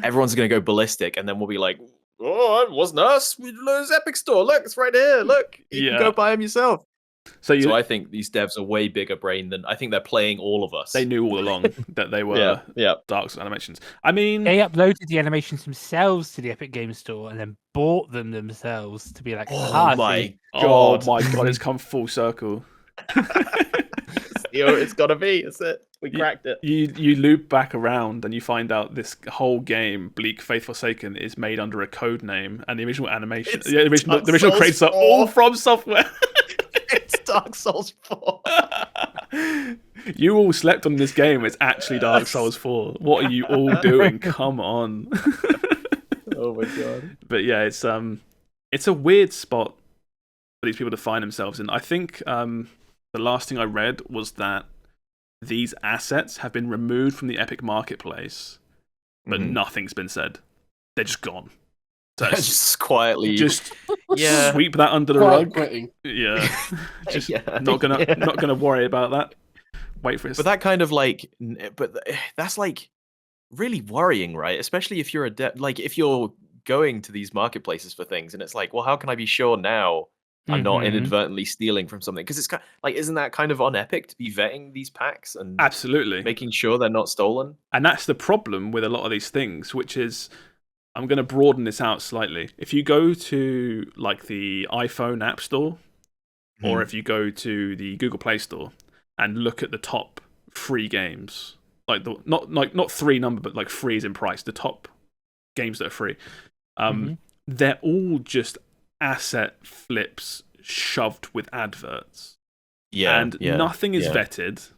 Everyone's gonna go ballistic, and then we'll be like, oh, it wasn't us. We lose Epic Store. Look, it's right here. Look, you can go buy them yourself. So I think these devs are way bigger brain than I think they're playing all of us. They knew all along that they were Dark Souls animations. I mean, they uploaded the animations themselves to the Epic Games Store and then bought them themselves to be like, oh my god, it's come full circle. It's gotta be. That's it. We cracked it. You loop back around and you find out this whole game, Bleak Faith Forsaken, is made under a code name, and the original animation, the original creators are all from software. It's Dark Souls 4. You all slept on this game. It's actually Dark Souls 4. What are you all doing? Come on. Oh my god. But yeah, it's a weird spot for these people to find themselves in. I think the last thing I read was that these assets have been removed from the Epic Marketplace, but nothing's been said. They're just gone. So just quietly, sweep that under the rug. Yeah, just not gonna worry about that. Wait for it. But that kind of like, that's like really worrying, right? Especially if you're like if you're going to these marketplaces for things, and it's like, well, how can I be sure now I'm not inadvertently stealing from something? Because it's kind of, like, isn't that kind of on Epic to be vetting these packs and absolutely making sure they're not stolen? And that's the problem with a lot of these things, which is, I'm going to broaden this out slightly. If you go to like the iPhone App Store, or if you go to the Google Play Store and look at the top free games, like not three number, but like free is in price, the top games that are free, they're all just asset flips shoved with adverts. And nothing is vetted.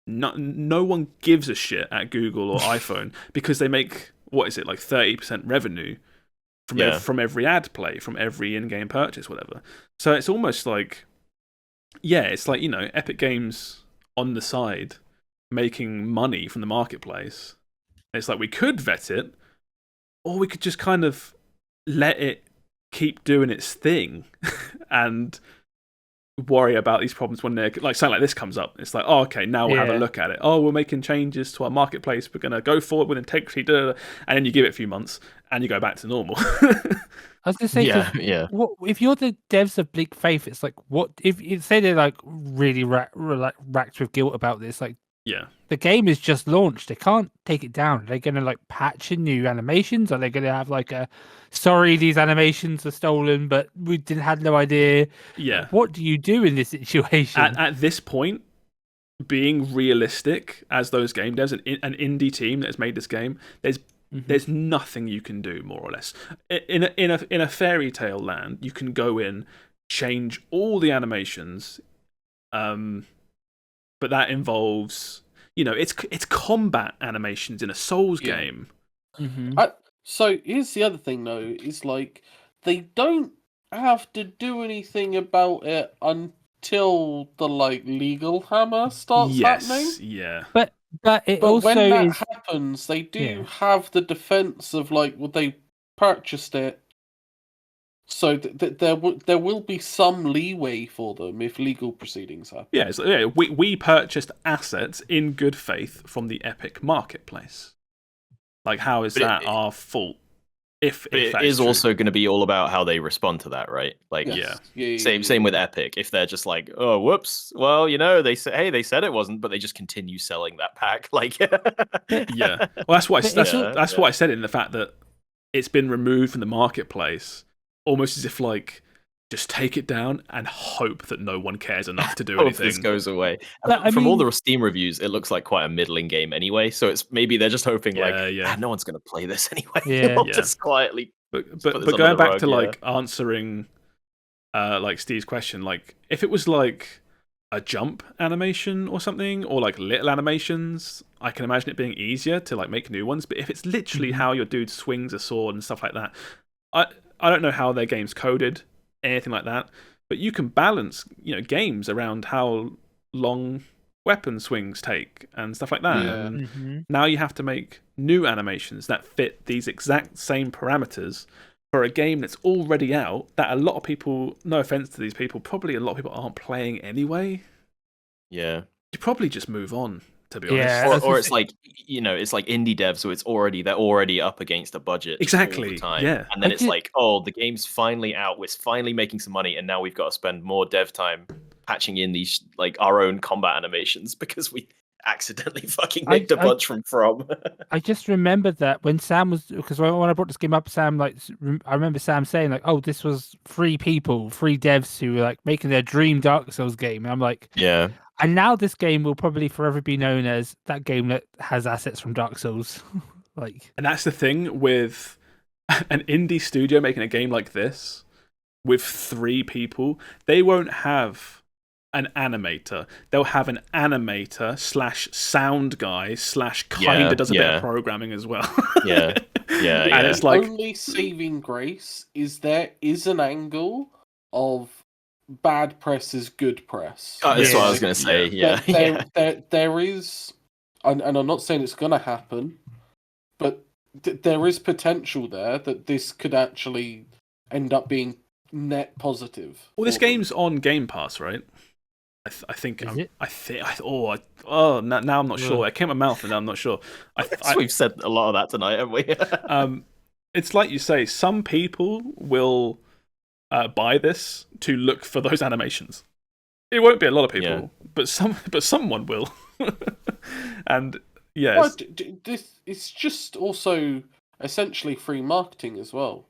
No one gives a shit at Google or iPhone because they make, what is it, like 30% revenue from every ad play, from every in-game purchase, whatever. So it's almost like, it's like, Epic Games on the side making money from the marketplace. It's like, we could vet it, or we could just kind of let it keep doing its thing and worry about these problems when they're like something like this comes up. It's like, oh, okay, now we'll have a look at it. Oh, we're making changes to our marketplace. We're going to go forward with integrity. And then you give it a few months and you go back to normal. I was going to say, what, if you're the devs of Bleak Faith, it's like, what if you say they're like really racked with guilt about this? Like, the game is just launched. They can't take it down. Are they going to like patch in new animations? Are they going to have like a, sorry, these animations are stolen, but we had no idea? Yeah. What do you do in this situation? At this point, being realistic as those game devs, an indie team that has made this game, there's nothing you can do, more or less. In a fairy tale land, you can go in, change all the animations, but that involves, it's combat animations in a Souls game. So here's the other thing, though, is like, they don't have to do anything about it until the like legal hammer starts happening. Yeah. But also when that happens, they do have the defense of like, well, they purchased it, so there will be some leeway for them if legal proceedings happen. We purchased assets in good faith from the Epic Marketplace. Like, how is that our fault? If it is true. Also going to be all about how they respond to that, right? Like, same with Epic. If they're just like, oh, whoops, well, they say, hey, they said it wasn't, but they just continue selling that pack, like, Well, that's what I said in the fact that it's been removed from the marketplace, almost as if like, just take it down and hope that no one cares enough to do anything. This goes away. From all the Steam reviews, it looks like quite a middling game anyway. So it's maybe they're just hoping no one's going to play this anyway. We'll just quietly. But going back to like answering, like Steve's question, like if it was like a jump animation or something, or like little animations, I can imagine it being easier to like make new ones. But if it's literally how your dude swings a sword and stuff like that, I don't know how their game's coded. Anything like that, but you can balance, games around how long weapon swings take and stuff like that. Yeah. And now you have to make new animations that fit these exact same parameters for a game that's already out, that a lot of people, no offense to these people, probably a lot of people aren't playing anyway. Yeah. You probably just move on, to be honest. Yeah. Or it's like, it's like indie dev, so they're already up against a budget all Exactly. the time. Yeah. And then it's like, oh, the game's finally out, we're finally making some money, and now we've got to spend more dev time patching in these like our own combat animations because we accidentally fucking nicked a bunch from. I just remembered that when Sam was, because when I brought this game up, Sam, I remember Sam saying like, "Oh, this was 3 devs who were like making their dream Dark Souls game," and I'm like, yeah. And now this game will probably forever be known as that game that has assets from Dark Souls. And that's the thing with an indie studio making a game like this with 3 people. They won't have an animator. They'll have an animator / sound guy / kinda does a bit of programming as well. Yeah. And it's like, only saving grace is there is an angle of bad press is good press. Oh, that's what I was going to say. Yeah. There is, and I'm not saying it's going to happen, but there is potential there that this could actually end up being net positive. Well, this game's on Game Pass, right? I think. Is it? Now I'm not sure. It came out of my mouth, and now I'm not sure. We've said a lot of that tonight, haven't we? It's like you say. Some people will buy this to look for those animations. It won't be a lot of people, but someone will. And yes, it's just also essentially free marketing as well.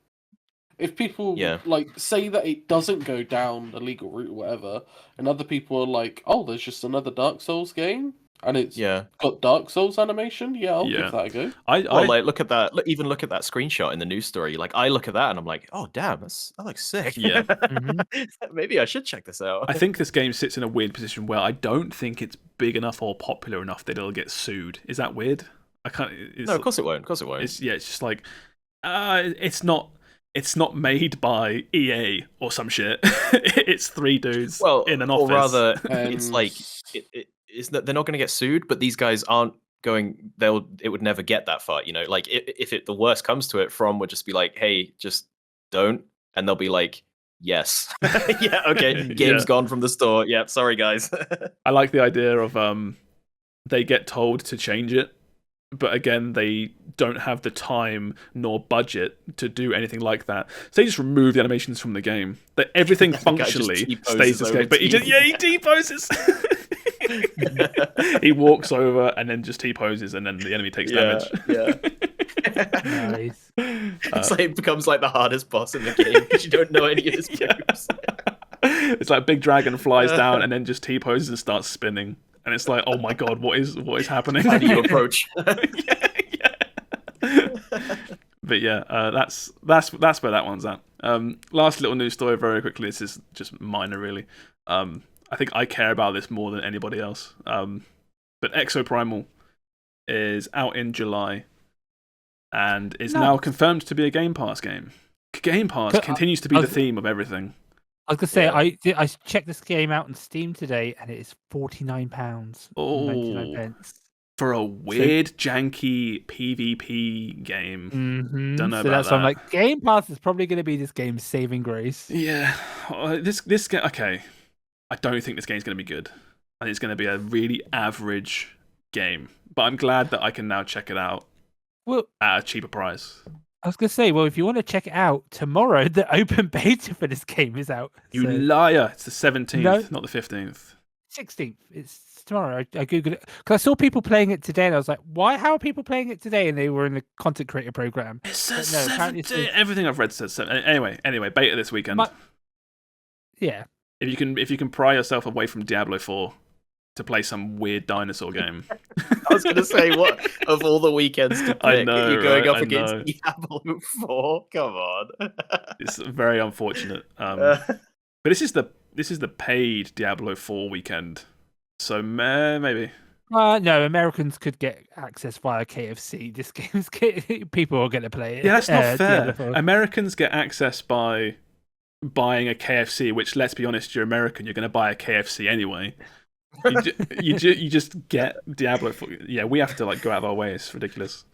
If people like say that it doesn't go down the legal route or whatever, and other people are like, "Oh, there's just another Dark Souls game, and it's got Dark Souls animation," I'll give that a go. Look at that. Look at that screenshot in the news story. Like, I look at that and I'm like, "Oh, damn, that looks sick." Yeah. Maybe I should check this out. I think this game sits in a weird position where I don't think it's big enough or popular enough that it'll get sued. Is that weird? I can't. No, of course it won't. Of course it won't. It's just like, it's not made by EA or some shit. It's 3 dudes in an office. Or rather, it's like it's that they're not going to get sued, but these guys aren't going. It would never get that far, Like if the worst comes to it, From would just be like, "Hey, just don't," and they'll be like, "Yes, yeah, okay, game's gone from the store. Yeah, sorry guys." I like the idea of they get told to change it. But again, they don't have the time nor budget to do anything like that. So they just remove the animations from the game. That everything functionally stays the same. But he T-poses. He walks over and then just T-poses, and then the enemy takes damage. Yeah. Nice. It's like it becomes like the hardest boss in the game because you don't know any of his moves. It's like a big dragon flies down and then just T-poses and starts spinning. And it's like, oh my god, what is happening? How do you approach? But that's where that one's at. Last little news story, very quickly. This is just minor, really. I think I care about this more than anybody else. But Exoprimal is out in July and is now confirmed to be a Game Pass game. Game Pass continues to be the theme of everything. I was gonna say I checked this game out on Steam today, and it is £49. 99 pence. For a weird, janky PvP game. Don't know so about that's that. Why I'm like, Game Pass is probably going to be this game's saving grace. Yeah, this game. Okay, I don't think this game's going to be good. I think it's going to be a really average game. But I'm glad that I can now check it out at a cheaper price. I was going to say, well, if you want to check it out, tomorrow the open beta for this game is out. You liar. It's the 17th, not the 15th. 16th. It's tomorrow. I googled it because I saw people playing it today, and I was like, "Why? How are people playing it today?" And they were in the content creator program. It says 17th. Everything I've read says 17th. Anyway, beta this weekend. Yeah. If you can pry yourself away from Diablo 4 to play some weird dinosaur game. I was going to say, what of all the weekends to pick, I know, you're going up I against know. Diablo 4? Come on. It's very unfortunate. But this is the paid Diablo 4 weekend. So maybe. No, Americans could get access via KFC. This game's people are going to play it. Yeah, that's not fair. Americans get access by buying a KFC, which, let's be honest, you're American, you're going to buy a KFC anyway. You just get Diablo. Yeah, we have to like go out of our way. It's ridiculous.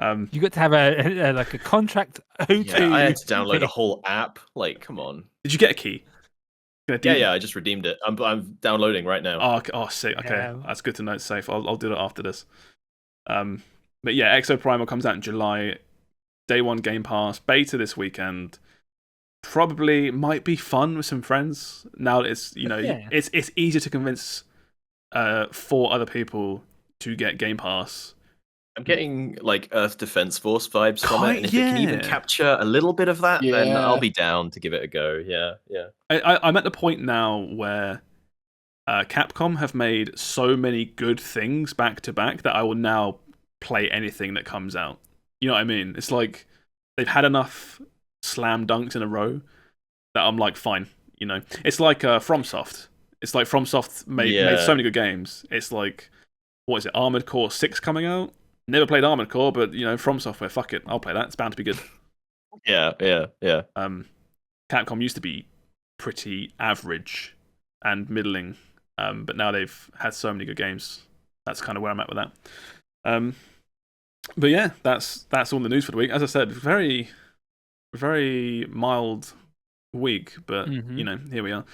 You got to have a contract. Yeah, I had to download a whole app. Like, come on. Did you get a key? Yeah, I just redeemed it. I'm downloading right now. Oh, sick. Okay, Yeah. that's good to know. It's safe. I'll do that after this. But yeah, Exoprimal comes out in July. Day 1 Game Pass beta this weekend. Probably might be fun with some friends. Now that it's it's easier to convince 4 other people to get Game Pass. I'm getting like Earth Defense Force vibes from it, and if it can even capture a little bit of that, then I'll be down to give it a go. Yeah. I'm at the point now where Capcom have made so many good things back to back that I will now play anything that comes out. You know what I mean? It's like they've had enough slam dunks in a row that I'm like, fine. You know, it's like FromSoft. It's like FromSoft made so many good games. It's like, what is it? Armored Core 6 coming out. Never played Armored Core, but you know, From Software, fuck it, I'll play that. It's bound to be good. Yeah. Capcom used to be pretty average and middling, but now they've had so many good games. That's kind of where I'm at with that. But yeah, that's all the news for the week. As I said, very, very mild week, but you know, here we are.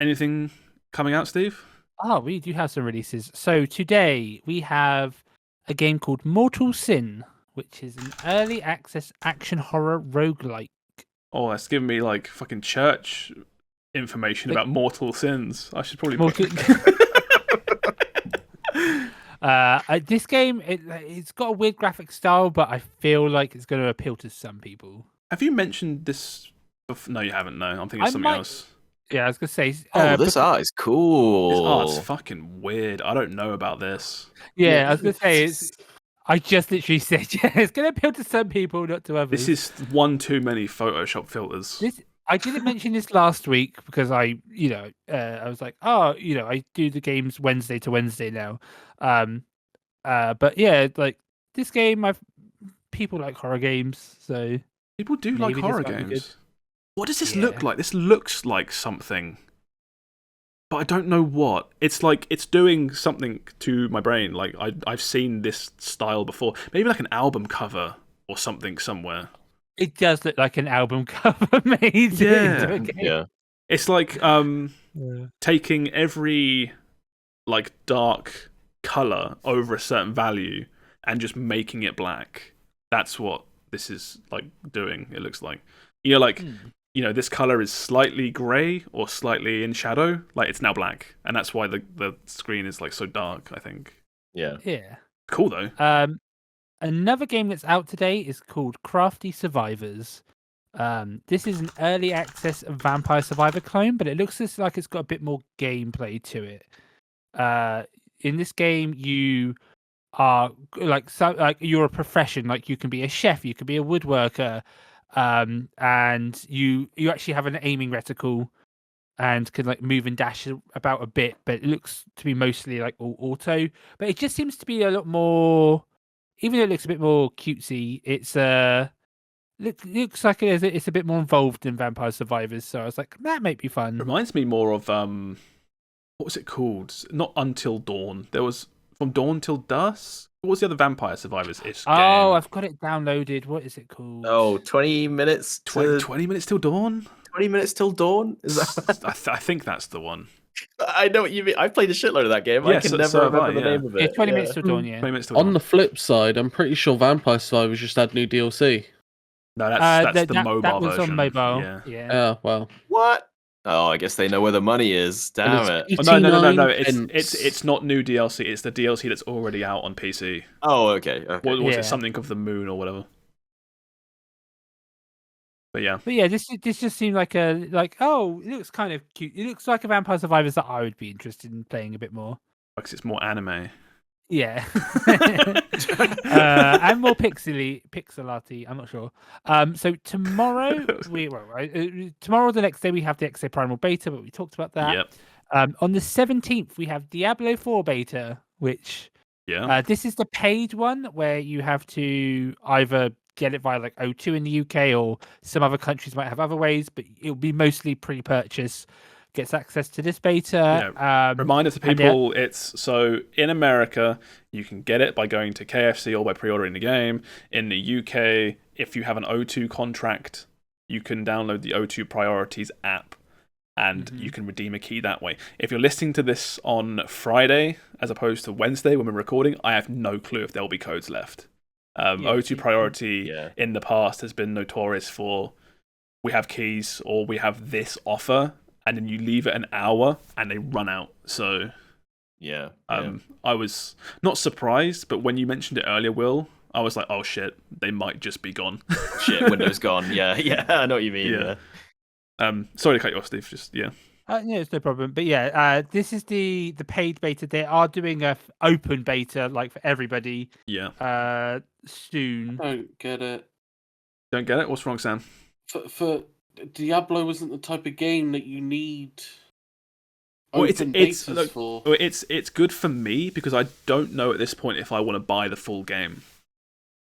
Anything coming out, Steve? Oh, we do have some releases. So today we have a game called Mortal Sin, which is an early access action horror roguelike. Oh, that's giving me like fucking church information about mortal sins. I should probably This game, it's got a weird graphic style, but I feel like it's going to appeal to some people. Have you mentioned this before? No, you haven't. No, I'm thinking of something else. Yeah, I was going to say... this art is cool. This art's fucking weird. I don't know about this. Yeah, I was going to say, I just literally said, it's going to appeal to some people, not to others. This is one too many Photoshop filters. I didn't mention this last week because I was like, I do the games Wednesday to Wednesday now. But yeah, like this game, people like horror games, so people do like horror games. What does this look like? This looks like something, but I don't know what. It's like it's doing something to my brain. Like I've seen this style before. Maybe like an album cover or something somewhere. It does look like an album cover made into a game. Yeah. It's like taking every like dark color over a certain value and just making it black. That's what this is like doing. It looks like this color is slightly gray or slightly in shadow. Like it's now black, and that's why the screen is like so dark. I think. Yeah. Cool though. Another game that's out today is called Crafty Survivors. This is an early access Vampire Survivor clone, but it looks like it's got a bit more gameplay to it. In this game, you are you're a profession. Like you can be a chef, you can be a woodworker, and you actually have an aiming reticle and can like move and dash about a bit. But it looks to be mostly like all auto. But it just seems to be a lot more. Even though it looks a bit more cutesy, it's looks like it's a bit more involved in Vampire Survivors. So I was like, that might be fun. Reminds me more of what was it called? Not Until Dawn. There was From Dawn Till Dusk. What was the other Vampire Survivors-ish game? Oh, I've got it downloaded. What is it called? Oh, 20 minutes. 20 minutes till dawn. 20 minutes till dawn. Is that? I think that's the one. I know what you mean. I played a shitload of that game. I can never remember the name of it. It's 20 minutes till dawn, yeah. 20 minutes till dawn. On the flip side, I'm pretty sure Vampire Survivors just had new DLC. No, that's the mobile that was version. On mobile. Yeah. Well. What? Oh, I guess they know where the money is. Damn it. Oh, no. It's not new DLC. It's the DLC that's already out on PC. Oh, okay. What was it? Something of the Moon or whatever. But yeah, this just seemed like it looks kind of cute. It looks like a Vampire Survivors that I would be interested in playing a bit more. Because it's more anime. Yeah, and more pixelati. I'm not sure. So tomorrow tomorrow or the next day we have the Exoprimal beta, but we talked about that. Yep. On the 17th we have Diablo 4 beta, which this is the paid one where you have to either get it via like O2 in the UK, or some other countries might have other ways, but it'll be mostly pre-purchase. Gets access to this beta. Reminder to people, it's so in America, you can get it by going to KFC or by pre-ordering the game. In the UK, if you have an O2 contract, you can download the O2 Priorities app, and you can redeem a key that way. If you're listening to this on Friday, as opposed to Wednesday when we're recording, I have no clue if there'll be codes left. O2 Priority in the past has been notorious for, we have keys, or we have this offer, and then you leave it an hour and they run out. So I was not surprised, but when you mentioned it earlier, Will, I was like, oh shit, they might just be gone. Shit, Windows gone. Yeah, I know what you mean. Yeah. Sorry to cut you off, Steve. Just yeah, it's no problem. But this is the paid beta. They are doing a open beta, like for everybody. Yeah. Soon. I don't get it. Don't get it? What's wrong, Sam? For Diablo isn't the type of game that you need. It's good for me because I don't know at this point if I want to buy the full game.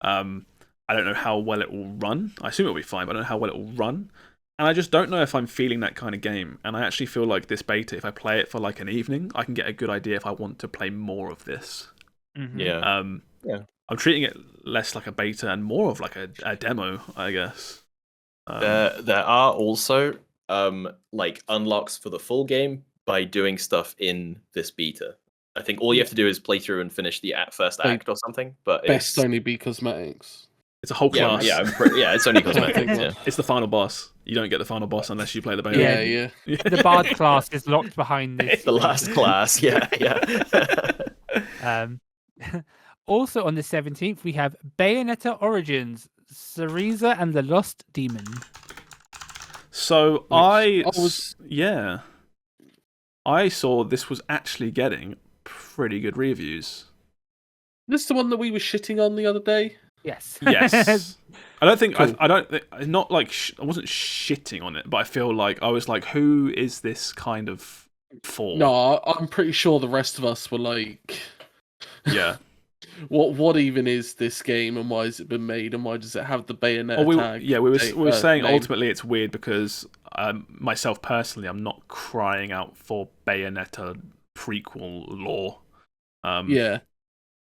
I don't know how well it will run. I assume it'll be fine, but I don't know how well it will run. And I just don't know if I'm feeling that kind of game. And I actually feel like this beta, if I play it for like an evening, I can get a good idea if I want to play more of this. Yeah. I'm treating it less like a beta and more of like a demo, I guess. There are also like unlocks for the full game by doing stuff in this beta. I think all you have to do is play through and finish the first act or something. But best only be cosmetics. It's a whole class. It's only cosmetics. Yeah. It's the final boss. You don't get the final boss unless you play the beta. Yeah. The Bard class is locked behind this. It's the last class. Yeah. Also on the 17th, we have Bayonetta Origins, Cereza and the Lost Demon. So I saw this was actually getting pretty good reviews. This is the one that we were shitting on the other day? Yes. Yes. I don't think cool. I don't not like I wasn't shitting on it, but I feel like I was like, who is this kind of for? No, I'm pretty sure the rest of us were like, yeah. What even is this game, and why has it been made, and why does it have the Bayonetta tag? Yeah, we were saying name. Ultimately it's weird because myself personally, I'm not crying out for Bayonetta prequel lore.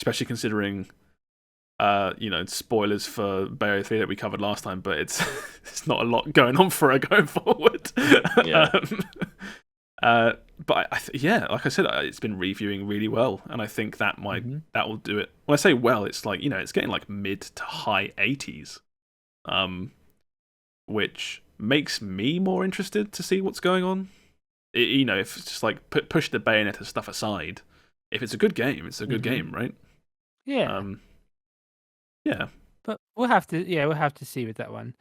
Especially considering spoilers for Bayonetta 3 that we covered last time, but it's not a lot going on for her going forward. Yeah. But like I said, it's been reviewing really well, and I think that that will do it. When I say well, it's like it's getting like mid to high 80s, which makes me more interested to see what's going on. If it's just like push the Bayonetta stuff aside, if it's a good game, it's a good game, right? Yeah. Yeah. But we'll have to see with that one.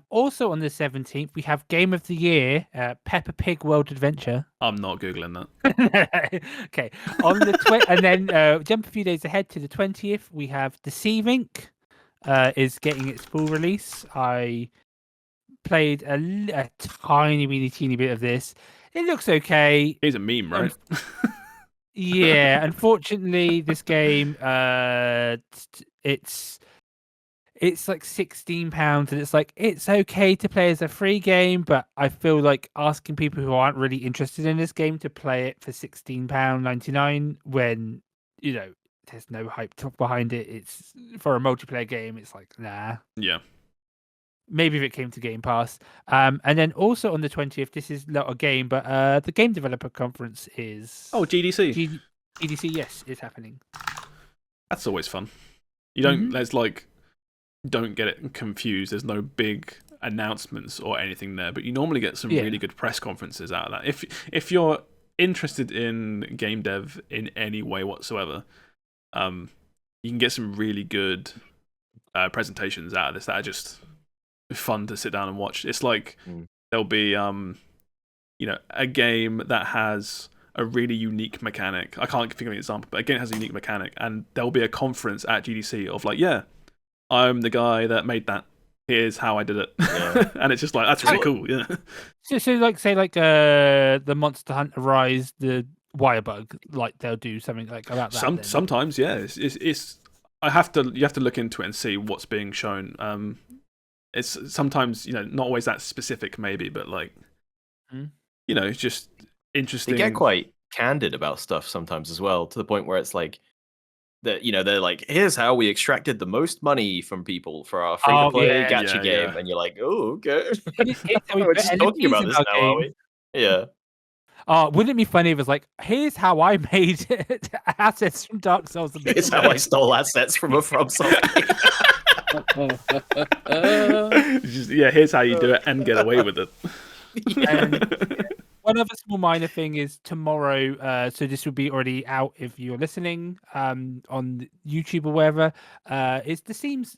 Also on the 17th, we have Game of the Year, Peppa Pig World Adventure. I'm not Googling that. Okay. On the and then jump a few days ahead to the 20th, we have Deceiving is getting its full release. I played a tiny, teeny bit of this. It looks okay. It's a meme, right? Yeah. Unfortunately, this game, it's like £16, and it's like it's okay to play as a free game, but I feel like asking people who aren't really interested in this game to play it for £16.99 when there's no hype behind it. It's for a multiplayer game. It's like nah. Yeah. Maybe if it came to Game Pass. And then also on the 20th, this is not a game, but the Game Developer Conference is GDC. GDC, yes, is happening. That's always fun. You don't. There's like. Don't get it confused. There's no big announcements or anything there, but you normally get some really good press conferences out of that. If you're interested in game dev in any way whatsoever, you can get some really good presentations out of this that are just fun to sit down and watch. It's like there'll be a game that has a really unique mechanic. I can't think of an example, but again, it has a unique mechanic, and there'll be a conference at GDC of like, I'm the guy that made that. Here's how I did it. Yeah. And it's just like, that's really cool. Yeah. So like, say like the Monster Hunter Rise, the Wirebug, like they'll do something like about that. Sometimes, yeah. It's you have to look into it and see what's being shown. It's sometimes not always that specific, maybe, but like it's just interesting. They get quite candid about stuff sometimes as well, to the point where it's like that. They're like, here's how we extracted the most money from people for our free to play gacha game, and you're like, oh, okay. We're just talking about this now, are we? Yeah. Wouldn't it be funny if it was like, here's how I made assets from Dark Souls. Here's how I stole assets from a FromSoft game. Here's how you do it and get away with it. One other small minor thing is tomorrow, so this will be already out if you're listening on YouTube or wherever. It's the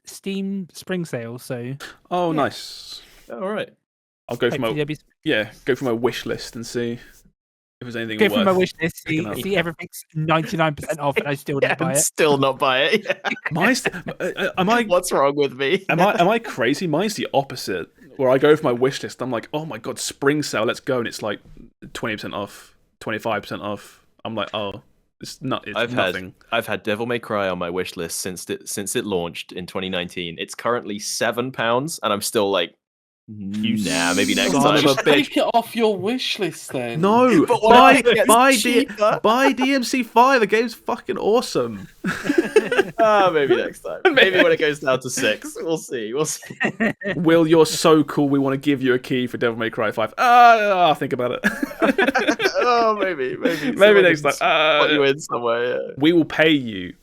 Steam Spring Sale, so nice. All right. I'll go for my wish list and see if there's anything. Go for my wish list. See everything's 99% off, and I still don't buy it. Still not buy it. Am I? What's wrong with me? Am I crazy? Mine's the opposite. Where I go for my wish list, I'm like, oh my god, spring sale, let's go, and it's like 20% off, 25% off. I'm like, oh, it's nothing. I've had Devil May Cry on my wish list since it launched in 2019. It's currently £7, and I'm still like, maybe next time. Just take it off your wish list then. No, buy DMC5. The game's fucking awesome. Maybe next time. Maybe when it goes down to 6. We'll see. Will, you're so cool. We want to give you a key for Devil May Cry 5. I'll think about it. Maybe next time. Put you in somewhere. Yeah. We will pay you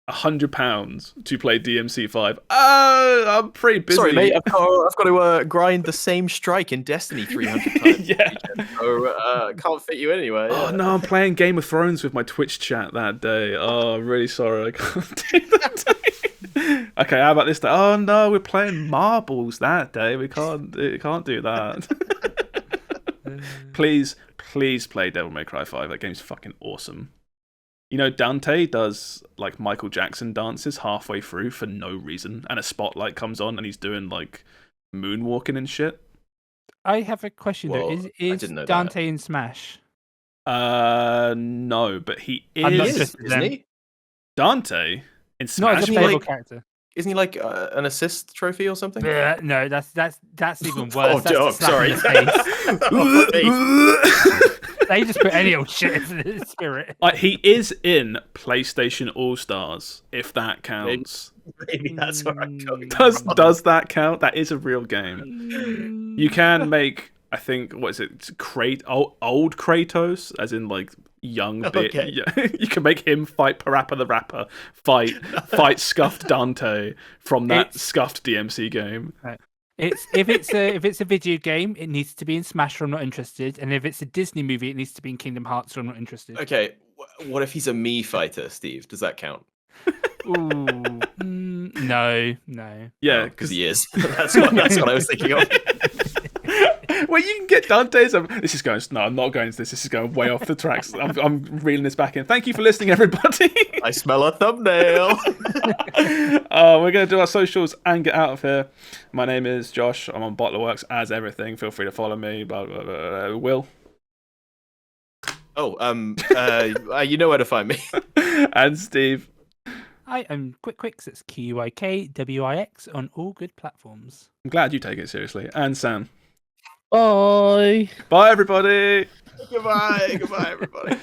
£100 to play DMC5. I'm pretty busy. Sorry, mate. I've got to grind the same strike in Destiny 300 times. So can't fit you anywhere. Oh no, I'm playing Game of Thrones with my Twitch chat that day. Oh, I'm really sorry. I can't do that. Okay, how about this day? Oh no, we're playing marbles that day. We can't do that. Please play Devil May Cry 5. That game's fucking awesome. Dante does like Michael Jackson dances halfway through for no reason, and a spotlight comes on and he's doing like moonwalking and shit. I have a question though. Is Dante in Smash? No, but he is. Isn't he? Dante in Smash? Not as a playable character. Isn't he like an assist trophy or something? No, that's even worse. Sorry. They just put any old shit in the spirit. He is in PlayStation All-Stars, if that counts. Maybe that's where I'm going. Does that count? That is a real game. You can make, I think, what is it? Old Kratos, as in like young bit. Okay. You can make him fight Parappa the Rapper, fight scuffed Dante from that scuffed DMC game. Right. If it's a video game, it needs to be in Smash, or I'm not interested. And if it's a Disney movie, it needs to be in Kingdom Hearts, or I'm not interested. Okay, what if he's a Mii fighter, Steve? Does that count? Ooh, no. Yeah, because he is. That's what I was thinking of. Well, you can get Dante's. This is going. No, I'm not going to this. This is going way off the tracks. I'm reeling this back in. Thank you for listening, everybody. I smell a thumbnail. We're going to do our socials and get out of here. My name is Josh. I'm on BottlerWorks as everything. Feel free to follow me. Will. You know where to find me. And Steve. I am Quikwix. It's QUIKWIX on all good platforms. I'm glad you take it seriously. And Sam. Bye. Bye, everybody. Goodbye, everybody.